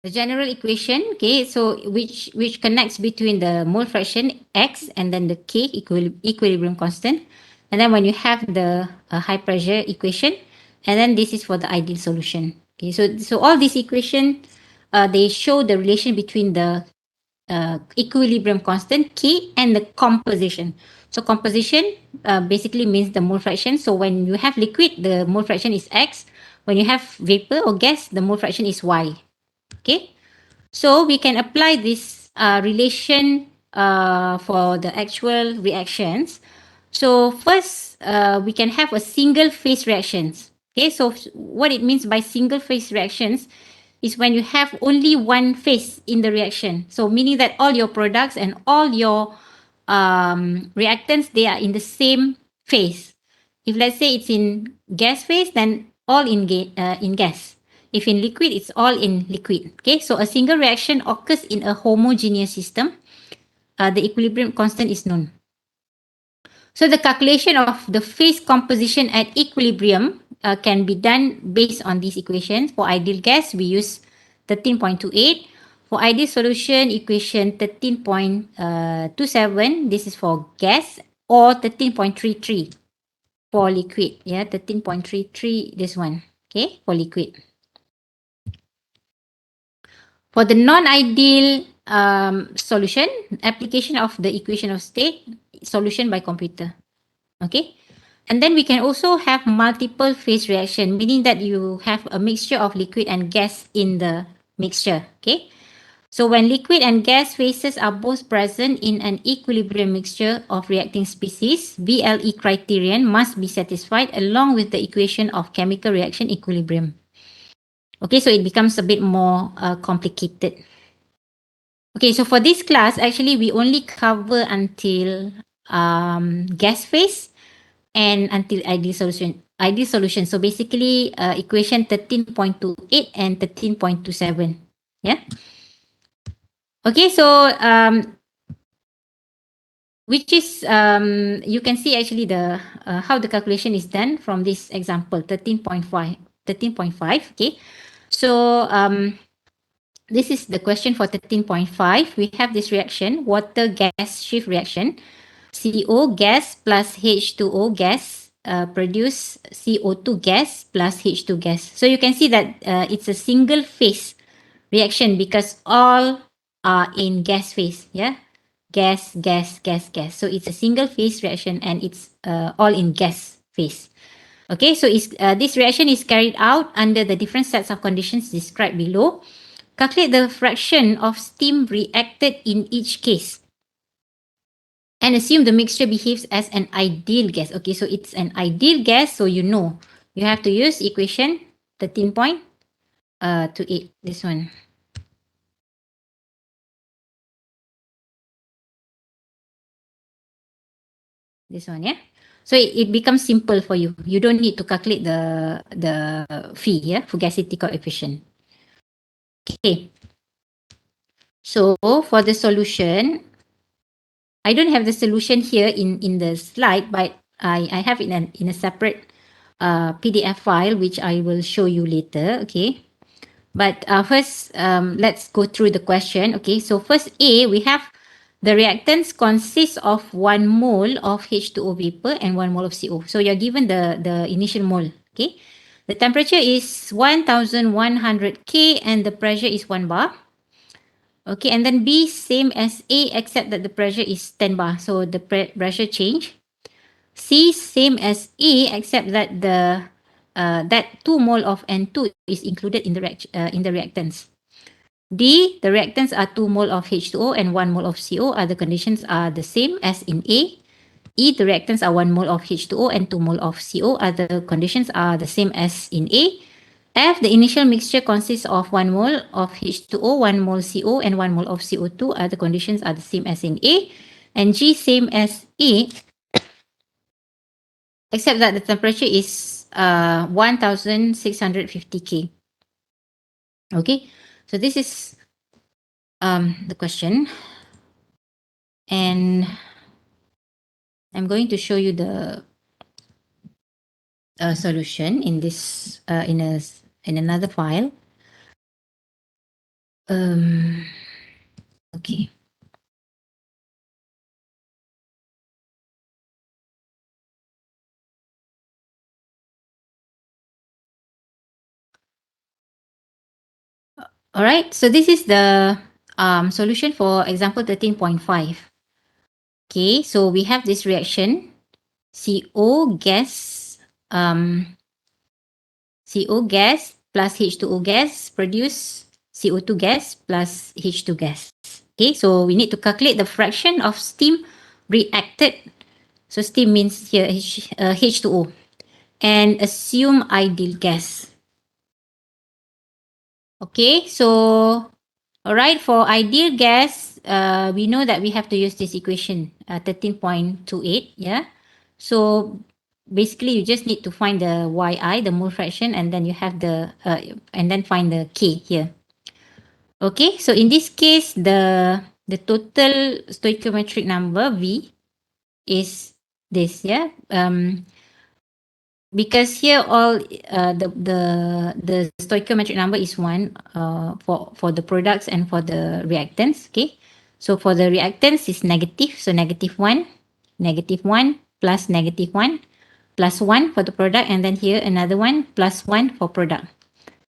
The general equation, okay, so which connects between the mole fraction x and then the k equilibrium constant, and then when you have the high pressure equation, and then this is for the ideal solution. Okay, so all these equation, they show the relation between the equilibrium constant k and the composition. So composition basically means the mole fraction. So when you have liquid, the mole fraction is x. When you have vapor or gas, the mole fraction is y. Okay. So we can apply this relation for the actual reactions. So first, we can have a single phase reactions. Okay, so what it means by single phase reactions is when you have only one phase in the reaction. So meaning that all your products and all your reactants, they are in the same phase. If let's say it's in gas phase, then all in gas. If in liquid, it's all in liquid. Okay, so a single reaction occurs in a homogeneous system. The equilibrium constant is known. So the calculation of the phase composition at equilibrium can be done based on these equations. For ideal gas, we use 13.28. For ideal solution, equation 13.27. This is for gas, or 13.33 for liquid. Yeah, 13.33, this one. Okay, for liquid. For the non-ideal solution, application of the equation of state, solution by computer. Okay. And then we can also have multiple phase reaction, meaning that you have a mixture of liquid and gas in the mixture. Okay. So when liquid and gas phases are both present in an equilibrium mixture of reacting species, BLE criterion must be satisfied along with the equation of chemical reaction equilibrium. Okay, so it becomes a bit more complicated. Okay, so for this class, actually, we only cover until gas phase and until ideal solution. Ideal solution. So basically, equation 13.28 and 13.27. Yeah. Okay, so which is you can see actually the how the calculation is done from this example 13.5. 13.5. Okay. So this is the question for 13.5. We have this reaction, water gas shift reaction. CO gas plus H2O gas produce CO2 gas plus H2 gas. So you can see that it's a single phase reaction because all are in gas phase. Yeah, gas, gas, gas, gas. So it's a single phase reaction and it's all in gas phase. Okay, so this reaction is carried out under the different sets of conditions described below. Calculate the fraction of steam reacted in each case and assume the mixture behaves as an ideal gas. Okay, so it's an ideal gas, so you know you have to use equation 13.28. This one. This one, yeah. So it becomes simple for you. You don't need to calculate the phi, yeah, fugacity coefficient. Okay. So for the solution, I don't have the solution here in the slide, but I have in a separate PDF file which I will show you later. Okay. But first, let's go through the question. Okay, so first A, we have the reactants consist of 1 mole of H2O vapor and 1 mole of CO. So you're given the initial mole. Okay, the temperature is 1100 K and the pressure is 1 bar. Okay, and then B, same as A except that the pressure is 10 bar. So the pressure change. C, same as A except that that 2 mole of N2 is included in the reactants. D, the reactants are 2 mole of H2O and 1 mole of CO. Other conditions are the same as in A. E, the reactants are 1 mole of H2O and 2 mole of CO. Other conditions are the same as in A. F, the initial mixture consists of 1 mole of H2O, 1 mole CO, and 1 mole of CO2. Other conditions are the same as in A. And G, same as A, except that the temperature is 1650 K. Okay, so this is the question. And I'm going to show you the solution in this in another file. Okay. All right. So this is the solution for example 13.5. Okay. So we have this reaction CO gas um, CO gas plus H2O gas produce CO2 gas plus H2 gas. Okay. So we need to calculate the fraction of steam reacted. So steam means here H2O and assume ideal gas. Okay, so all right, for ideal gas, we know that we have to use this equation, 13.28, yeah. So basically, you just need to find the yi, the mole fraction, and then you have and then find the k here. Okay, so in this case, the total stoichiometric number V is this, yeah. Because here all the stoichiometric number is one for the products and for the reactants. Okay, so for the reactants is negative, so negative one plus negative one plus one for the product, and then here another one plus one for product,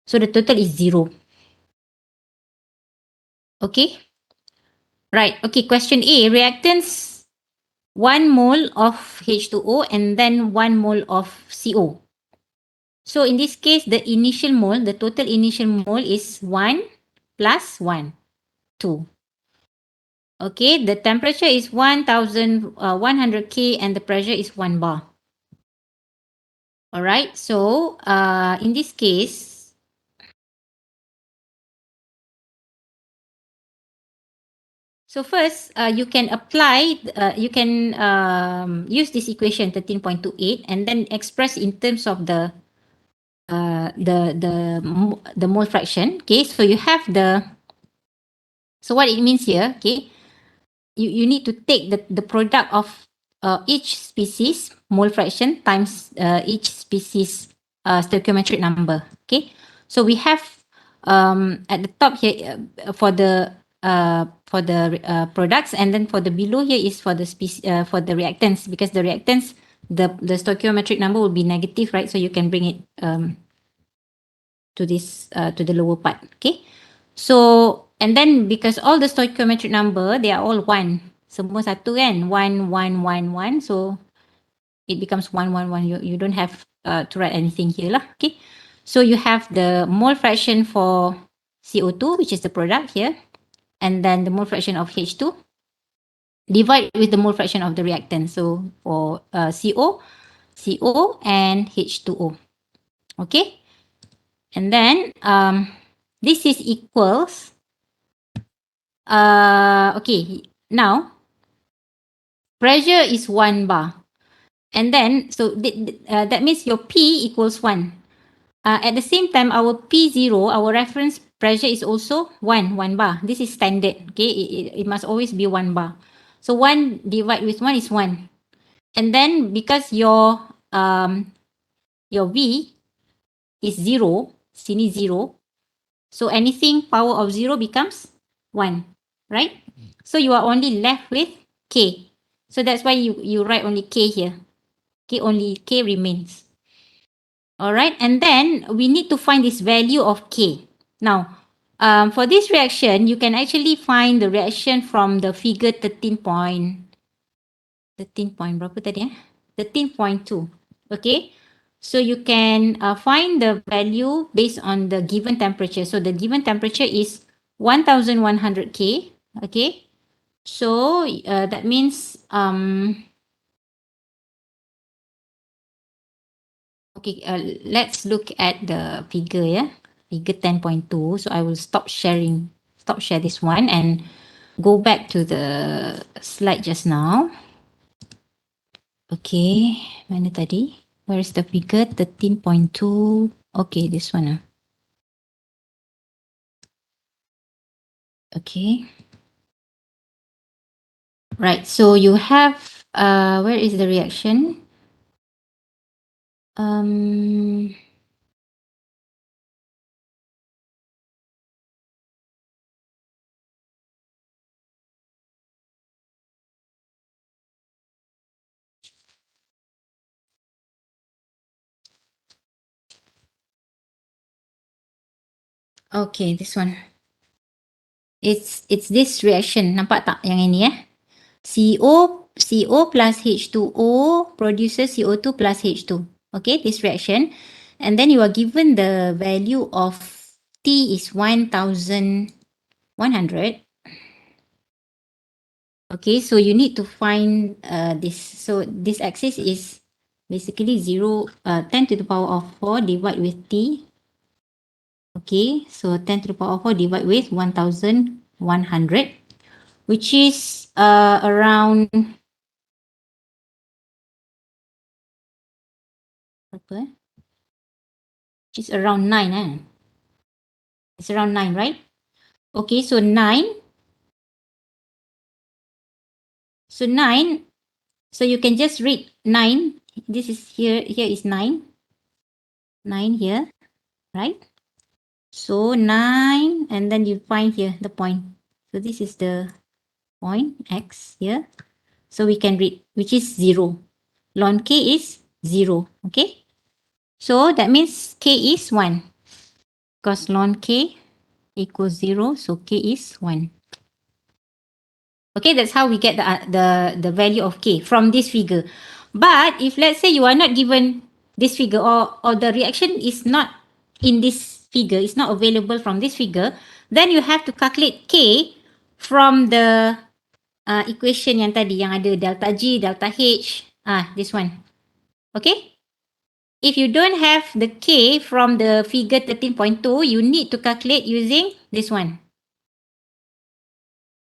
so the total is zero. Okay, right. Okay, question A, reactants 1 mole of H2O and then 1 mole of CO. So in this case, the initial mole, the total initial mole is 1 plus 1, 2. Okay, the temperature is 1100 K and the pressure is 1 bar. All right, so in this case, so first you can apply, you can use this equation 13.28 and then express in terms of the mole fraction. Okay, so you have so what it means here, okay, you need to take the product of each species mole fraction times each species stoichiometric number. Okay, so we have at the top here for the products, and then for the below here is for the species for the reactants, because the reactants the stoichiometric number will be negative, right? So you can bring it to this to the lower part. Okay, so and then because all the stoichiometric number they are all one, semua satu kan, one, so it becomes one. You don't have to write anything here lah. Okay, so you have the mole fraction for CO2, which is the product here, and then the mole fraction of H2 divide with the mole fraction of the reactant, so for CO and H2O. Okay, and then this is equals okay, now pressure is 1 bar, and then so that means your P equals 1. At the same time, our P0, our reference pressure is also 1 bar. This is standard. Okay, it must always be 1 bar. So 1 divided with 1 is 1. And then because your V is 0, sini 0, so anything power of 0 becomes 1, right? So you are only left with K. So that's why you write only K here. Okay, only K remains. All right, and then we need to find this value of K. Now, for this reaction, you can actually find the reaction from the figure 13 point berapa tadi 13.2. Okay, so you can find the value based on the given temperature. So the given temperature is 1100 K. Okay, so that means Okay, let's look at the figure, yeah? Figure 10.2. So I will stop share this one and go back to the slide just now. Okay, mana tadi? Where is the figure? 13.2. Okay, this one. Okay. Right, so you have, where is the reaction? Okay, this one. It's this reaction. Nampak tak yang ini CO plus H2O produces CO2 plus H2. Okay, this reaction. And then you are given the value of T is 1100. Okay, so you need to find this. So this axis is basically 10 to the power of 4 divided with T. Okay, so 10 to the power of 4 divided with 1100, which is around apa? Which is around 9. It's around 9, right? Okay, so 9. So 9. So you can just read 9. This is here. Here is 9. 9 here, right? So 9, and then you find here the point. So this is the point X here. So we can read, which is 0. Ln K is 0. Okay. So that means K is 1. Because ln K equals 0. So K is 1. Okay, that's how we get the value of K from this figure. But if let's say you are not given this figure, or the reaction is not in this figure, it's not available from this figure, then you have to calculate K from the equation yang tadi, yang ada delta G, delta H, this one. Okay? If you don't have the K from the figure 13.2, you need to calculate using this one.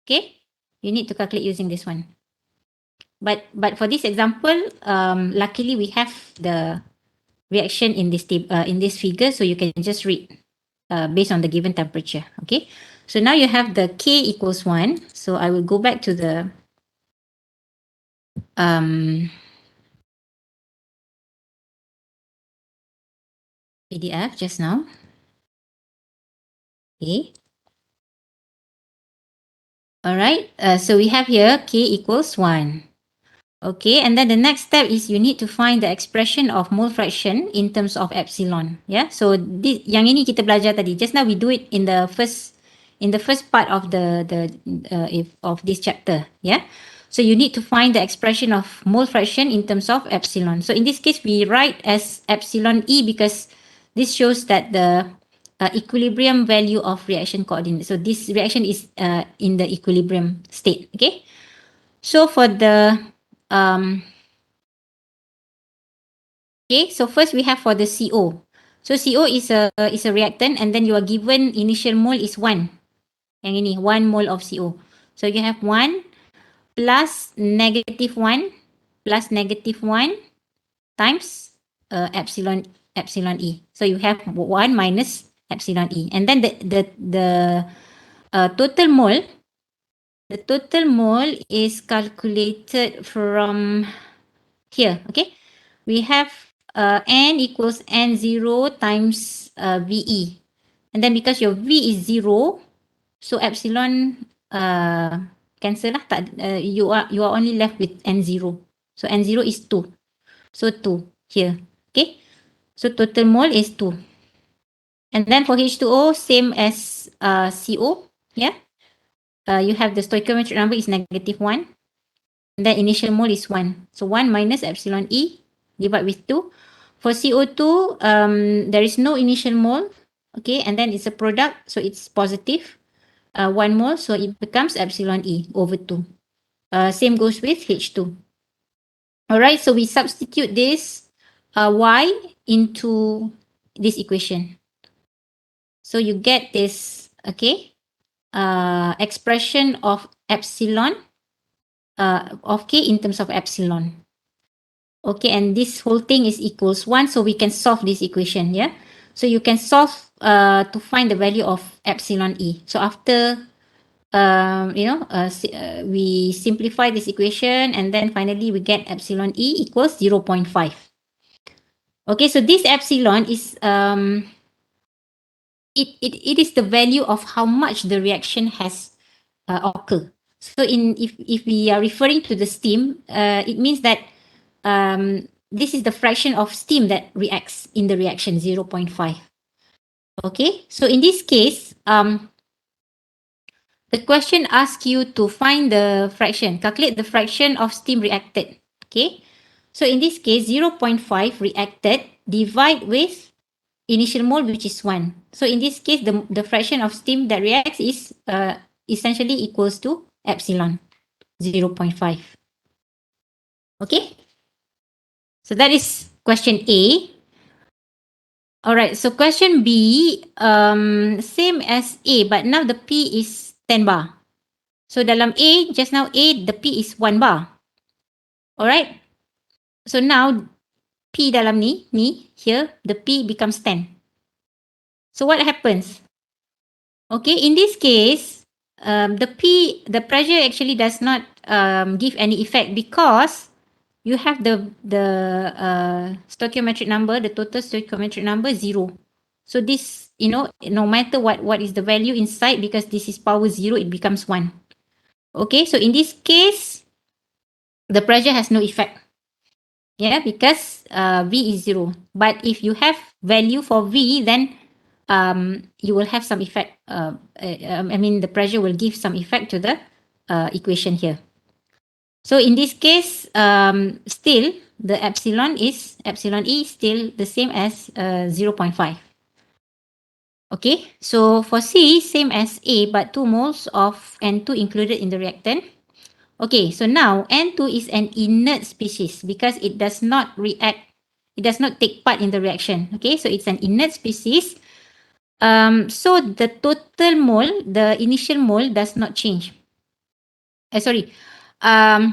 Okay? You need to calculate using this one. But for this example, luckily we have the reaction in this figure, so you can just read based on the given temperature. Okay, so now you have the K equals 1. So I will go back to the PDF just now. Okay. All right. So we have here K equals 1. Okay, and then the next step is you need to find the expression of mole fraction in terms of epsilon. Yeah, so yang ini kita belajar tadi. Just now we do it in the first part of of this chapter. Yeah, so you need to find the expression of mole fraction in terms of epsilon. So in this case, we write as epsilon E because this shows that the equilibrium value of reaction coordinate. So this reaction is in the equilibrium state. Okay, so for the okay, so first we have for the CO. So CO is a reactant, and then you are given initial mole is 1. Yang ini 1 mole of CO. So you have 1 plus -1 plus -1 times epsilon E. So you have 1 minus epsilon E, and then the total mole is calculated from here. Okay, we have N equals N0 times VE. And then because your V is 0, so epsilon cancel lah. You are only left with N0. So N0 is 2. So 2 here. Okay. So total mole is 2. And then for H2O, same as CO. Yeah. You have the stoichiometric number is -1. And then initial mole is 1. So 1 minus epsilon E divided with 2. For CO2, there is no initial mole. Okay, and then it's a product, so it's positive. 1 mole, so it becomes epsilon E over 2. Same goes with H2. All right, so we substitute this y into this equation. So you get this, okay, expression of epsilon, of k in terms of epsilon. Okay, and this whole thing is equals 1, so we can solve this equation, yeah? So you can solve to find the value of epsilon e. So after, we simplify this equation, and then finally we get epsilon e equals 0.5. Okay, so this epsilon is, it is the value of how much the reaction has occurred. So if we are referring to the steam, it means that this is the fraction of steam that reacts in the reaction, 0.5. Okay, so in this case, the question asks you to find the fraction, calculate the fraction of steam reacted. Okay, so in this case, 0.5 reacted divide with initial mole, which is 1. So in this case, the fraction of steam that reacts is essentially equals to epsilon, 0.5. Okay, so that is question A. Alright, so question B, same as A, but now the P is 10 bar. So dalam A, just now A, the P is 1 bar. Alright, so now P dalam ni, here, the P becomes 10. So what happens? Okay, in this case, the pressure actually does not give any effect because you have the stoichiometric number, the total stoichiometric number 0. So this, no matter what is the value inside, because this is power 0, it becomes 1. Okay, so in this case, the pressure has no effect. Yeah, because V is 0. But if you have value for V, then you will have some effect. The pressure will give some effect to the equation here. So in this case, still the epsilon E still the same as 0.5. Okay, so for C, same as A, but 2 moles of N2 included in the reactant. Okay, so now N2 is an inert species because it does not react, it does not take part in the reaction. Okay, so it's an inert species. So the total mole, the initial mole does not change. Sorry. The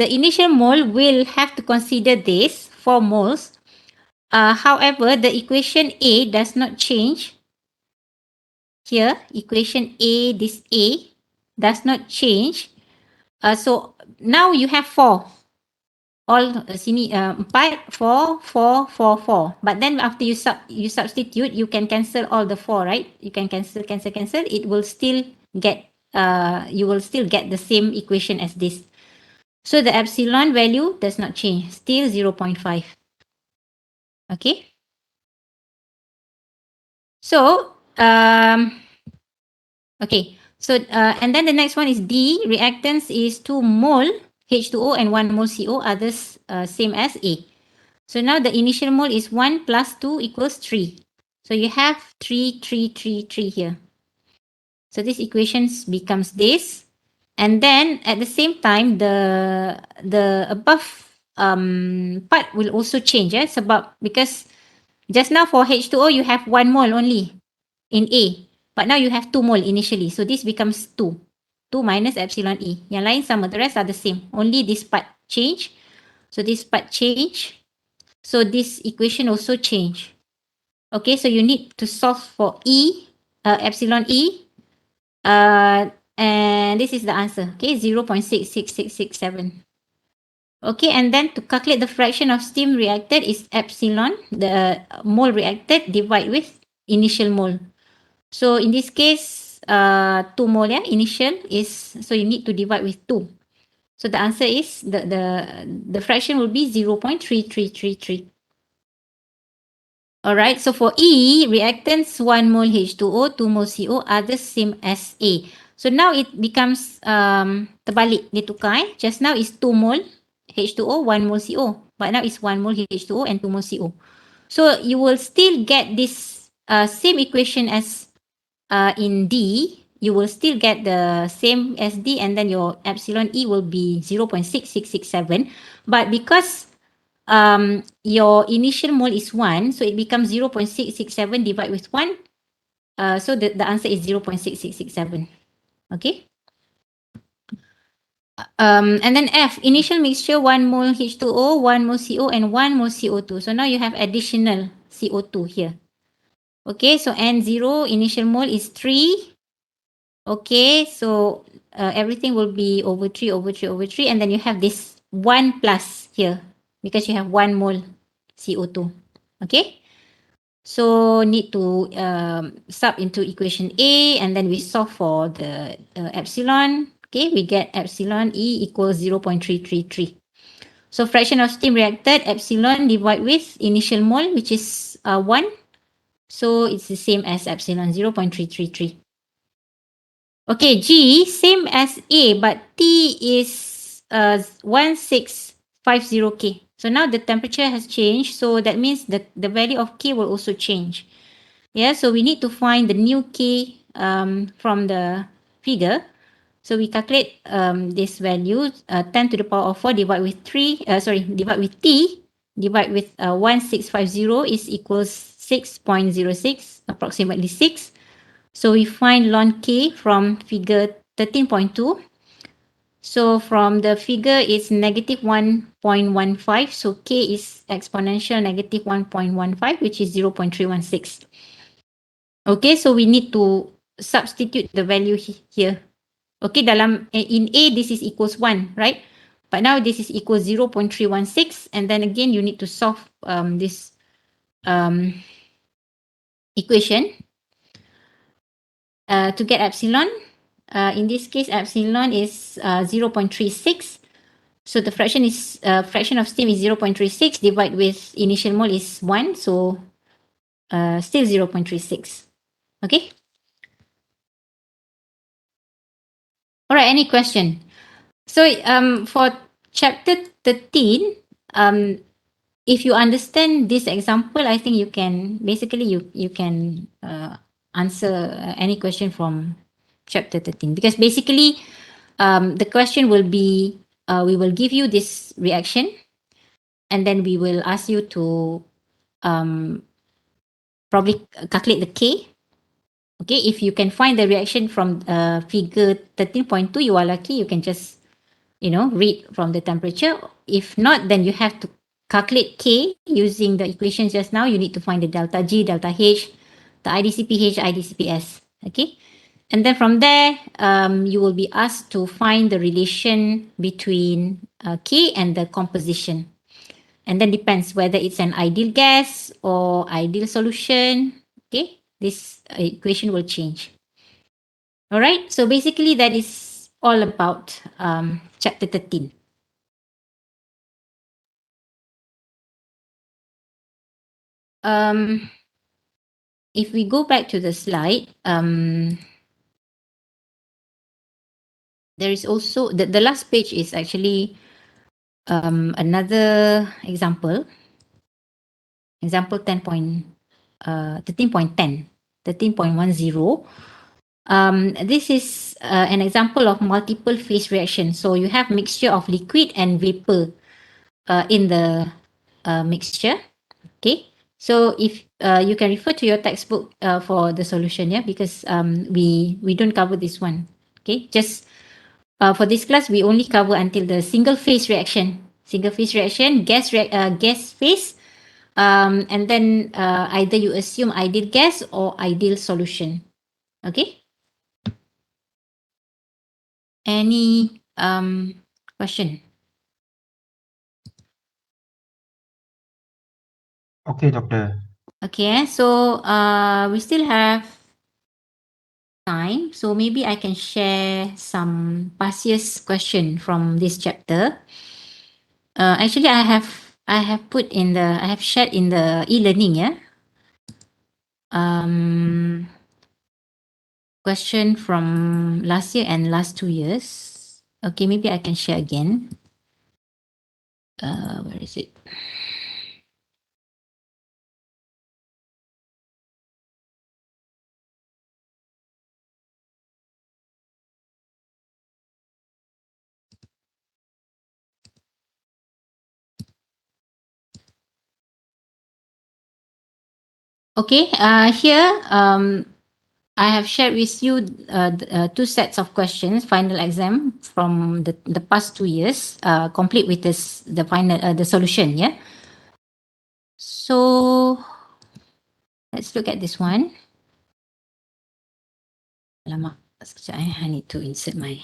initial mole will have to consider this 4 moles. However, the equation A does not change. Here, equation A, this A does not change. So now you have 4. All sini 4, 4, 4, 4, 4. But then after you substitute, you can cancel all the 4, right? You can cancel. It will still get you will still get the same equation as this. So the epsilon value does not change, still 0.5. Okay. So okay. So and then the next one is D. Reactants is 2 mole H2O and 1 mole CO. Others same as A. So now the initial mole is 1 plus 2 equals 3. So you have 3, 3, 3, 3 here. So this equation becomes this. And then at the same time, the above part will also change. Because just now for H2O, you have 1 mole only in A. But now you have 2 mole initially. So this becomes 2. 2 minus epsilon E. Yang lain sama. The rest are the same. Only this part change. So this part change. So this equation also change. Okay, so you need to solve for E, epsilon E. And this is the answer. Okay, 0.66667. Okay, and then to calculate the fraction of steam reacted is epsilon, the mole reacted, divide with initial mole. So in this case, 2 mole, initial is, so you need to divide with 2. So the answer is, the fraction will be 0.3333. Alright, so for E, reactants 1 mole H2O, 2 mole CO, others same as A. So now it becomes terbalik, dia tukar. Just now is 2 mole H2O, 1 mole CO. But now it's 1 mole H2O and 2 mole CO. So you will still get this same equation as in D. you will still get the same SD, and then your epsilon E will be 0.6667. But because your initial mole is 1, so it becomes 0.667 divided with 1. So the answer is 0.6667. Okay. And then F, initial mixture 1 mole H2O, 1 mole CO, and 1 mole CO2. So now you have additional CO2 here. Okay, so N0 initial mole is 3. Okay, so everything will be over 3, over 3, over 3. And then you have this 1 plus here because you have 1 mole CO2. Okay, so need to sub into equation A, and then we solve for the epsilon. Okay, we get epsilon E equals 0.333. So fraction of steam reacted, epsilon divide with initial mole, which is 1. So it's the same as epsilon, 0.333. Okay, G, same as A, but T is 1650K. So now the temperature has changed. So that means the value of K will also change. Yeah, so we need to find the new K from the figure. So we calculate this value, 10 to the power of 4 divide with divide with T, divide with 1650 is equals 6.06, approximately 6. So we find ln K from figure 13.2. So from the figure, it's negative 1.15. So K is exponential negative 1.15, which is 0.316. Okay, so we need to substitute the value here. Okay, in A, this is equals 1, right? But now this is equals 0.316. And then again, you need to solve this equation to get epsilon. In this case, epsilon is 0.36. So the fraction of steam is 0.36 divided with initial mole is 1. So still 0.36. Okay. All right. Any question? So for chapter 13, if you understand this example, I think you can basically you can answer any question from chapter 13, because basically the question will be we will give you this reaction, and then we will ask you to probably calculate the K. Okay, if you can find the reaction from figure 13.2, you are lucky. You can just read from the temperature. If not, then you have to calculate K using the equations just now. You need to find the delta G, delta H, the IDCPH, IDCPS. Okay. And then from there, you will be asked to find the relation between K and the composition. And then depends whether it's an ideal gas or ideal solution. Okay. This equation will change. All right. So basically, that is all about chapter 13. If we go back to the slide, there is also the last page is actually another example. Example 13.10, 13.10. This is an example of multiple phase reaction. So you have mixture of liquid and vapor in the mixture. Okay. So if you can refer to your textbook for the solution, yeah, because we don't cover this one. Okay, just for this class we only cover until the single phase reaction. Single phase reaction, gas phase, and then either you assume ideal gas or ideal solution. Okay. Any question? Okay, doctor. Okay, so we still have time, so maybe I can share some past year's question from this chapter. Actually, I have shared in the e-learning, yeah. Question from last year and last 2 years. Okay, maybe I can share again. Where is it? Okay, here I have shared with you two sets of questions, final exam from the past 2 years, complete with the final the solution. Yeah. So let's look at this one. Alamak, sekejap, I need to insert my.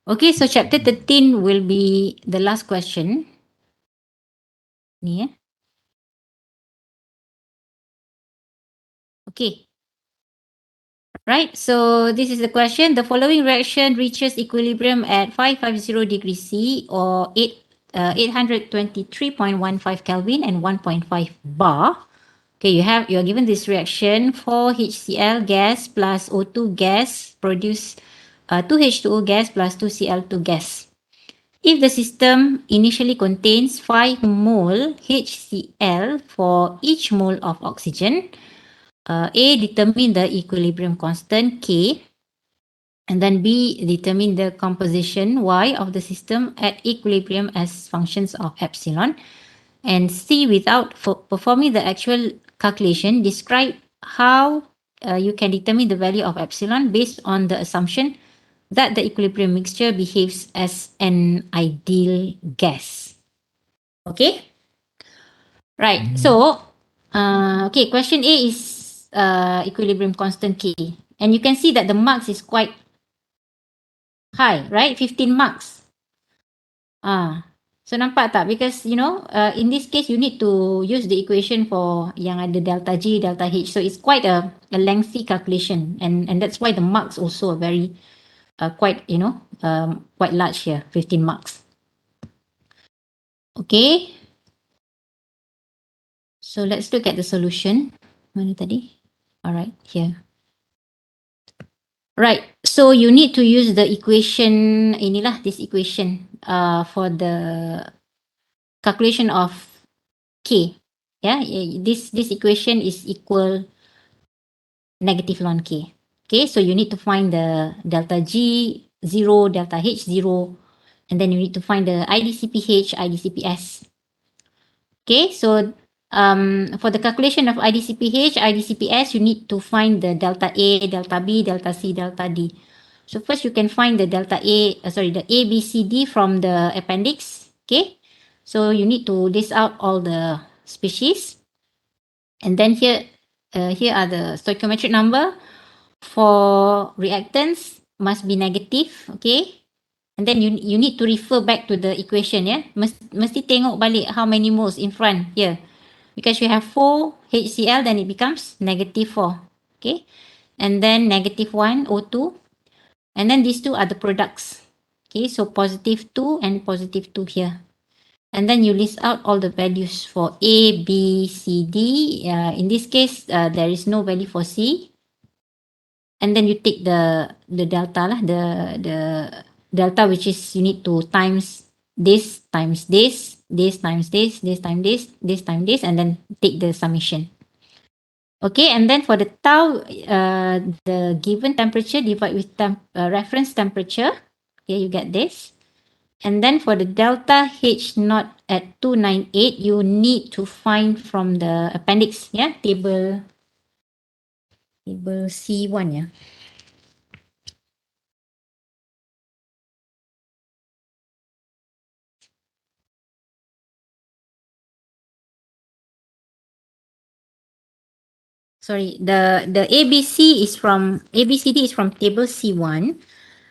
Okay, so chapter 13 will be the last question. Ni eh. Okay. Right, so this is the question. The following reaction reaches equilibrium at 550 degrees C or 823.15 Kelvin and 1.5 bar. Okay, you're given this reaction. 4 HCl gas plus O2 gas produce 2H2O gas plus 2Cl2 gas. If the system initially contains 5 mole HCl for each mole of oxygen, A, determine the equilibrium constant K, and then B, determine the composition Y of the system at equilibrium as functions of epsilon, and C, without performing the actual calculation, describe how you can determine the value of epsilon based on the assumption that the equilibrium mixture behaves as an ideal gas. Okay? Right. So, okay, question A is equilibrium constant K. And you can see that the marks is quite high, right? 15 marks. So nampak tak? Because, in this case, you need to use the equation for yang ada delta G, delta H. So it's quite a lengthy calculation. And that's why the marks also are very, quite large here, 15 marks. Okay. So let's look at the solution. Mana tadi? Alright, here. Right. So you need to use the equation, this equation for the calculation of K. Yeah, this equation is equal negative ln K. Okay, so you need to find the delta G 0, delta H 0, and then you need to find the IDCPH, IDCPS. Okay, so for the calculation of IDCPH, IDCPS, you need to find the delta A, delta B, delta C, delta D. So first you can find the delta A, the A, B, C, D from the appendix. Okay, so you need to list out all the species. And then here are the stoichiometric number. For reactants, must be negative. Okay, and then you need to refer back to the equation. Yeah, mesti tengok balik how many moles in front here. Because you have 4 HCl, then it becomes negative 4. Okay, and then negative 1 O2, and then these two are the products. Okay, so positive 2 and positive 2 here. And then you list out all the values for A, B, C, D. In this case, there is no value for C. And then you take the delta lah, the delta, which is you need to times this times this, this times this times this times this, and then take the summation. Okay, and then for the tau, the given temperature divide with reference temperature. Okay, you get this. And then for the delta H naught at 298, you need to find from the appendix, yeah, table C1, yeah. Sorry, the ABCD is from table C1.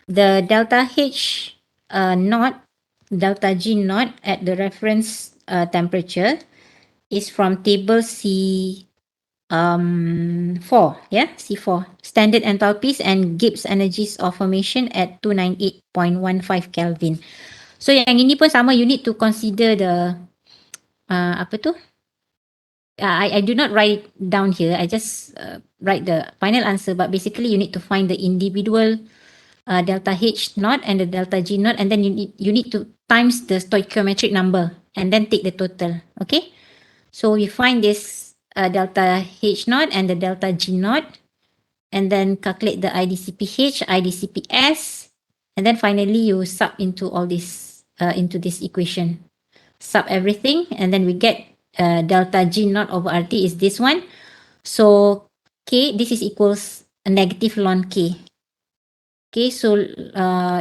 The delta H naught, delta G naught at the reference temperature is from table C4, yeah, C4. Standard enthalpies and Gibbs energies of formation at 298.15 Kelvin. So yang ini pun sama, you need to consider the apa tu? I do not write down here. I just write the final answer. But basically, you need to find the individual delta H naught and the delta G naught, and then you need to times the stoichiometric number and then take the total. Okay, so we find this delta H naught and the delta G naught. and then calculate the IDCPH, IDCPS, and then finally you sub into all this into this equation. Sub everything, and then we get delta G naught over RT is this one. So K, this is equals a negative ln K. Okay, so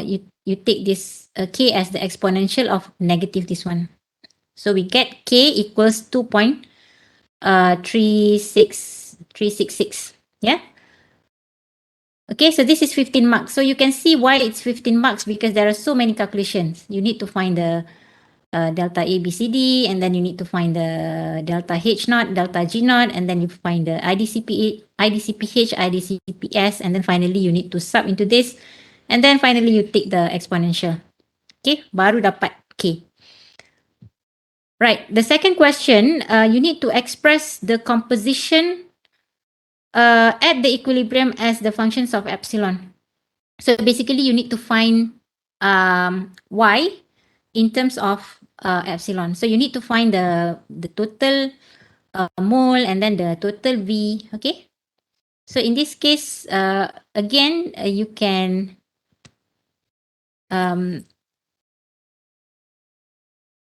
you take this K as the exponential of negative this one. So we get K equals 2.366. Yeah. Okay, so this is 15 marks. So you can see why it's 15 marks because there are so many calculations. You need to find the delta A, B, C, D, and then you need to find the delta H naught, delta G naught, and then you find the IDCPH, IDCPS, and then finally you need to sub into this, and then finally you take the exponential. Okay, baru dapat K. Right, the second question, you need to express the composition at the equilibrium as the functions of epsilon. So basically you need to find y in terms of epsilon. So you need to find the total mole and then the total V. Okay. So in this case, again, you can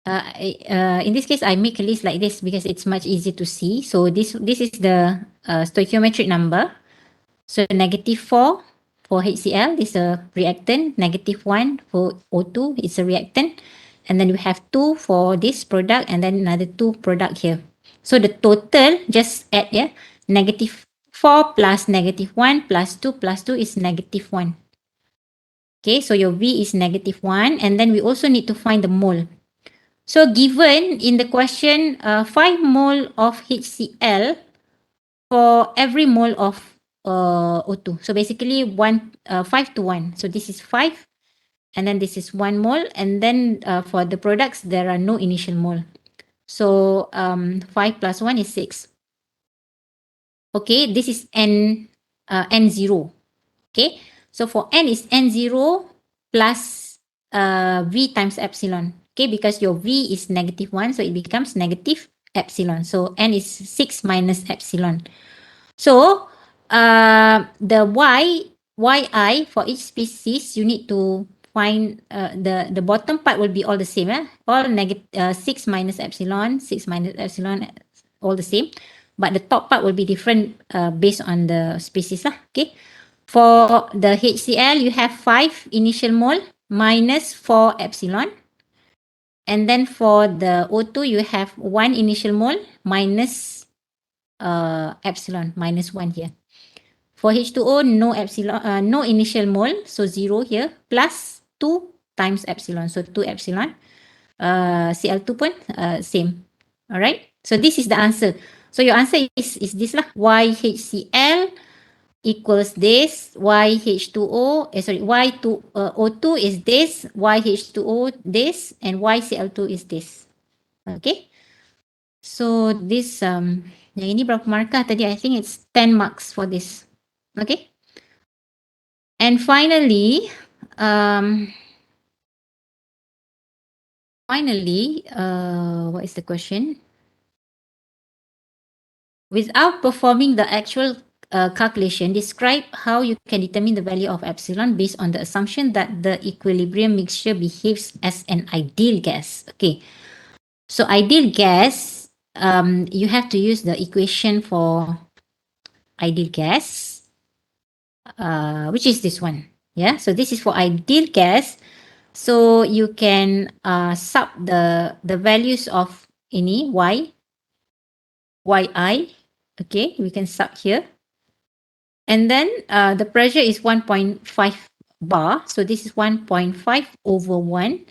in this case, I make a list like this because it's much easier to see. So this is the stoichiometric number. So -4 for HCl is a reactant, -1 for O2 is a reactant, and then we have 2 for this product and then another 2 product here. So the total, just add here, -4 plus -1 plus 2 plus 2 is -1. Okay, so your V is -1, and then we also need to find the mole. So given in the question 5 mole of HCl for every mole of O2. So basically 5 to 1. So this is 5 and then this is 1 mole, and then for the products there are no initial mole. So 5 plus 1 is 6. Okay, this is N0. Okay, so for N is N0 plus V times epsilon. Okay, because your V is -1, so it becomes negative epsilon. So N is 6 minus epsilon. So the yi for each species, you need to find the bottom part will be all the same. All negative 6 minus epsilon, 6 minus epsilon, all the same. But the top part will be different based on the species lah. Okay. For the HCl, you have 5 initial mole minus 4 epsilon. And then for the O2, you have 1 initial mole minus epsilon, minus 1 here. For H2O, no epsilon, no initial mole, so 0 here, plus 2 times epsilon, so 2 epsilon. Cl2 pun same. Alright, so this is the answer. So your answer is this lah, YHCl equals this, YH2O, O2 is this, YH2O this, and YCl2 is this. Okay, so this yang ini berapa markah tadi? I think it's 10 marks for this. Okay, and finally what is the question? Without performing the actual calculation, describe how you can determine the value of epsilon based on the assumption that the equilibrium mixture behaves as an ideal gas. Okay, so ideal gas, you have to use the equation for ideal gas, which is this one. Yeah, so this is for ideal gas. So you can sub the values of ini yi. Okay, we can sub here. And then the pressure is 1.5 bar. So this is 1.5 over 1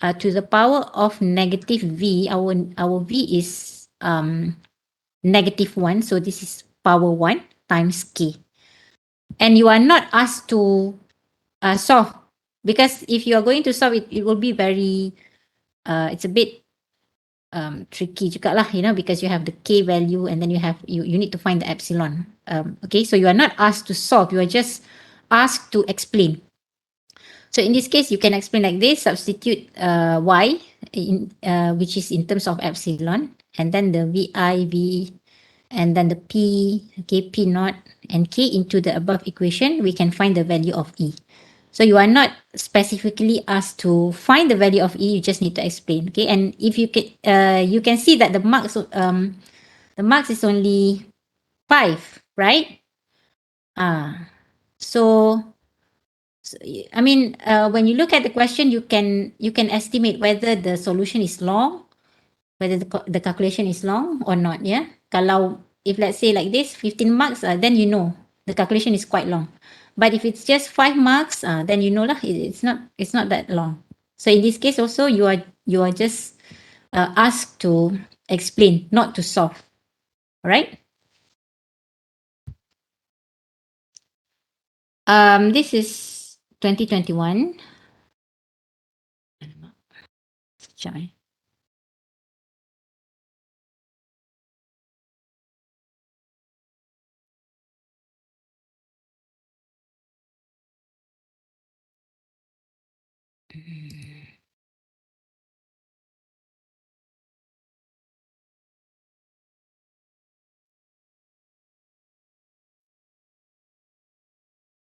to the power of negative V. Our V is -1. So this is power 1 times K. And you are not asked to solve, because if you are going to solve it, it will be very, it's a bit tricky juga lah, because you have the K value and then you need to find the epsilon. Okay, so you are not asked to solve, you are just asked to explain. So in this case, you can explain like this, substitute y, which is in terms of epsilon, and then the VI, and then the P, okay, P naught and K into the above equation, we can find the value of E. So you are not specifically asked to find the value of E, you just need to explain, okay? And if you can see that the marks is only 5, right? So, I mean, when you look at the question, you can estimate whether the solution is long, whether the calculation is long or not. Yeah. Kalau if let's say like this, 15 marks, then you know the calculation is quite long. But if it's just 5 marks, then you know lah, it's not that long. So in this case also, you are just asked to explain, not to solve. All right. This is 2021. Sekejap, eh.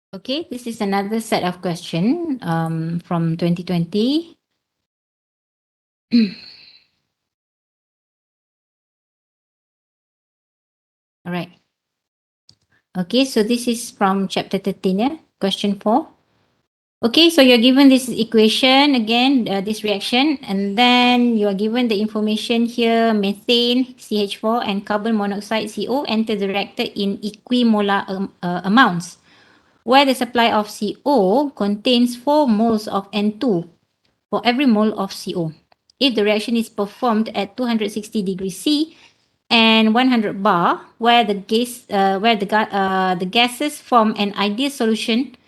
Okay, this is another set of question from 2020. All right. Okay, so this is from chapter 13, yeah? Question 4. Okay, so you're given this equation again, this reaction, and then you are given the information here: methane, CH4, and carbon monoxide, CO, enter the reactor in equimolar amounts, where the supply of CO contains 4 moles of N2 for every mole of CO. If the reaction is performed at 260 degrees C and 100 bar, where the gases form an ideal solution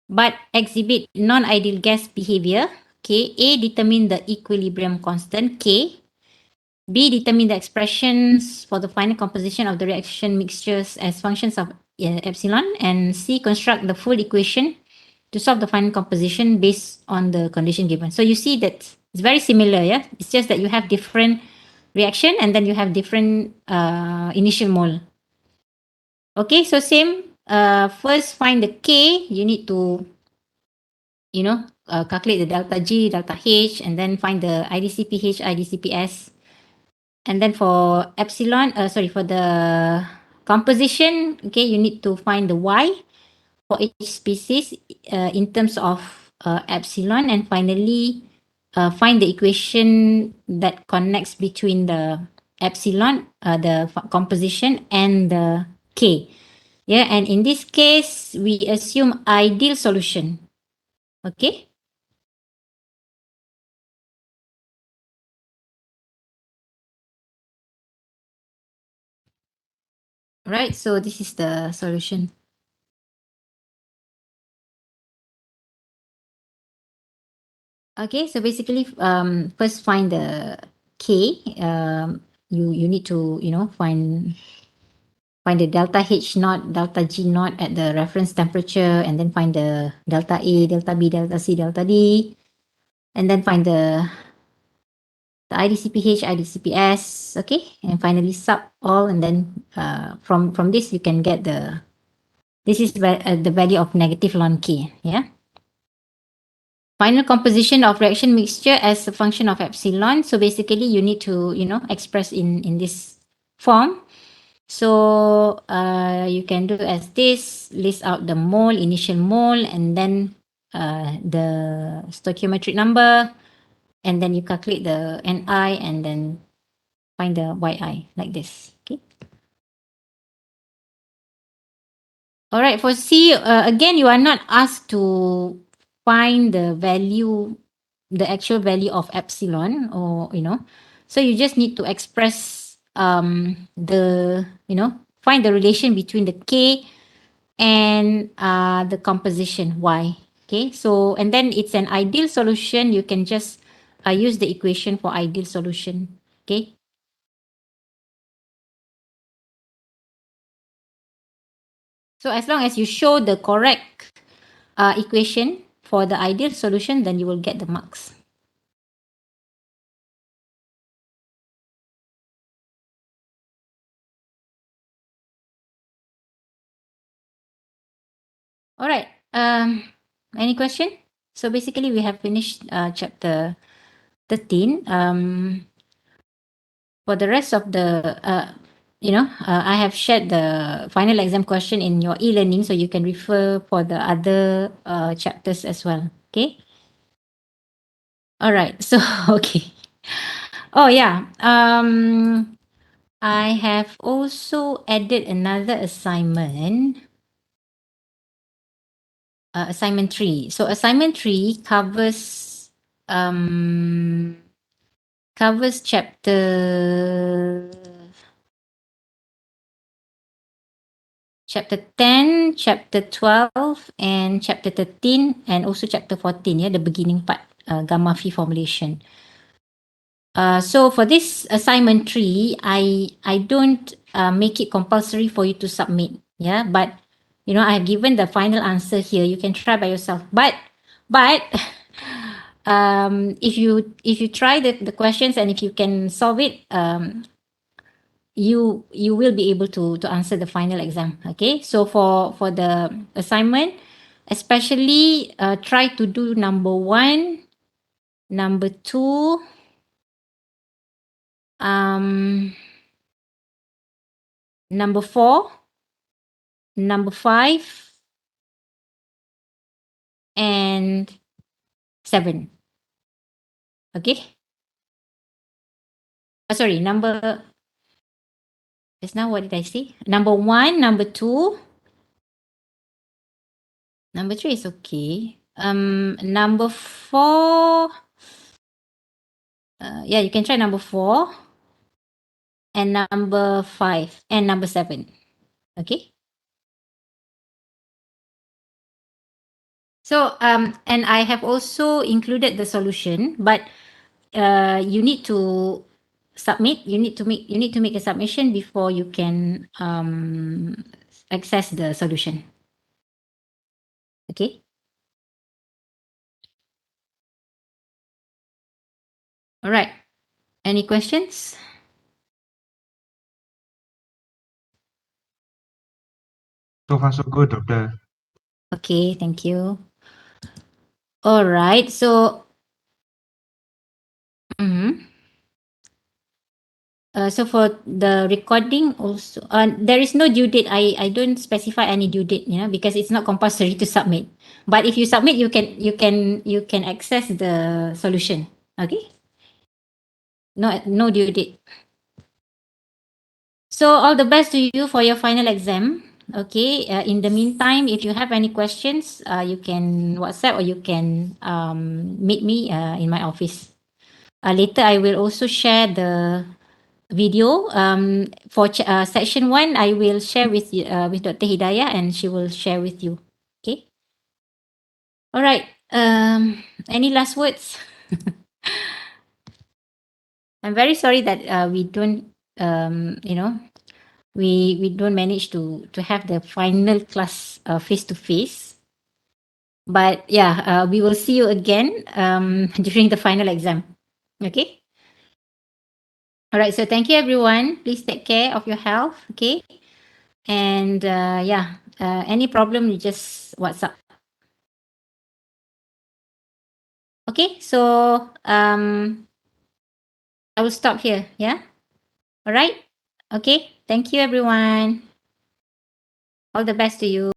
but exhibit non-ideal gas behavior. Okay, A, determine the equilibrium constant K. B, determine the expressions for the final composition of the reaction mixtures as functions of epsilon. And C, construct the full equation to solve the final composition based on the condition given. So you see that it's very similar, yeah? It's just that you have different reaction and then you have different initial mole. Okay, so same. First find the K. You need to, calculate the delta G, delta H, and then find the IDCPH, IDCPS. And then for epsilon, for the composition, okay, you need to find the Y for each species in terms of epsilon. And finally, find the equation that connects between the epsilon, the composition, and the K. Yeah, and in this case, we assume ideal solution. Okay. Right, so this is the solution. Okay, so basically, first find the K. You need to find the delta H naught, delta G naught at the reference temperature, and then find the delta A, delta B, delta C, delta D, and then find the IDCPH, IDCPS. Okay, and finally sub all, and then from this you can get this is the value of negative ln K. Yeah. Final composition of reaction mixture as a function of epsilon. So basically you need to, express in this form. So you can do as this, list out the mole, initial mole, and then the stoichiometric number, and then you calculate the Ni and then find the Yi like this. Okay. All right, for C, again, you are not asked to find the actual value of epsilon, or, so you just need to express find the relation between the K and the composition Y. Okay, so, and then it's an ideal solution. You can just use the equation for ideal solution. Okay. So as long as you show the correct equation for the ideal solution, then you will get the marks. All right. Any question? So basically, we have finished chapter 13. For the rest of the, I have shared the final exam question in your e-learning, so you can refer for the other chapters as well. Okay. All right. So okay. Oh yeah. I have also added another assignment. Assignment 3. So assignment 3 covers chapter 10, chapter 12, and chapter 13, and also chapter 14, the beginning part, gamma phi formulation. So for this assignment 3, I don't make it compulsory for you to submit, but I have given the final answer here. You can try by yourself. But if you try the questions and if you can solve it, you will be able to answer the final exam. Okay, so for the assignment, especially try to do number 1, number 2, number 4, number 5, and 7. Okay. Sorry, just now what did I say? Number 1, number 2, number 3 is okay. Number 4, yeah, you can try number 4, and number 5, and number 7. Okay. So and I have also included the solution, but you need to submit. You need to make a submission before you can access the solution. Okay. All right. Any questions? So far, so good, Doctor. Okay, thank you. All right. So, so for the recording also, there is no due date. I don't specify any due date, because it's not compulsory to submit. But if you submit, you can access the solution. Okay. No due date. So all the best to you for your final exam. Okay. In the meantime, if you have any questions, you can WhatsApp or you can meet me in my office. Later, I will also share the video. For section 1, I will share with you, with Dr. Hidayah, and she will share with you. Okay. All right. Any last words? I'm very sorry that we don't, we don't manage to have the final class face to face. But yeah, we will see you again during the final exam. Okay. All right. So thank you, everyone. Please take care of your health. Okay. And yeah, any problem, you just WhatsApp. Okay. So I will stop here. Yeah. All right. Okay. Thank you, everyone. All the best to you.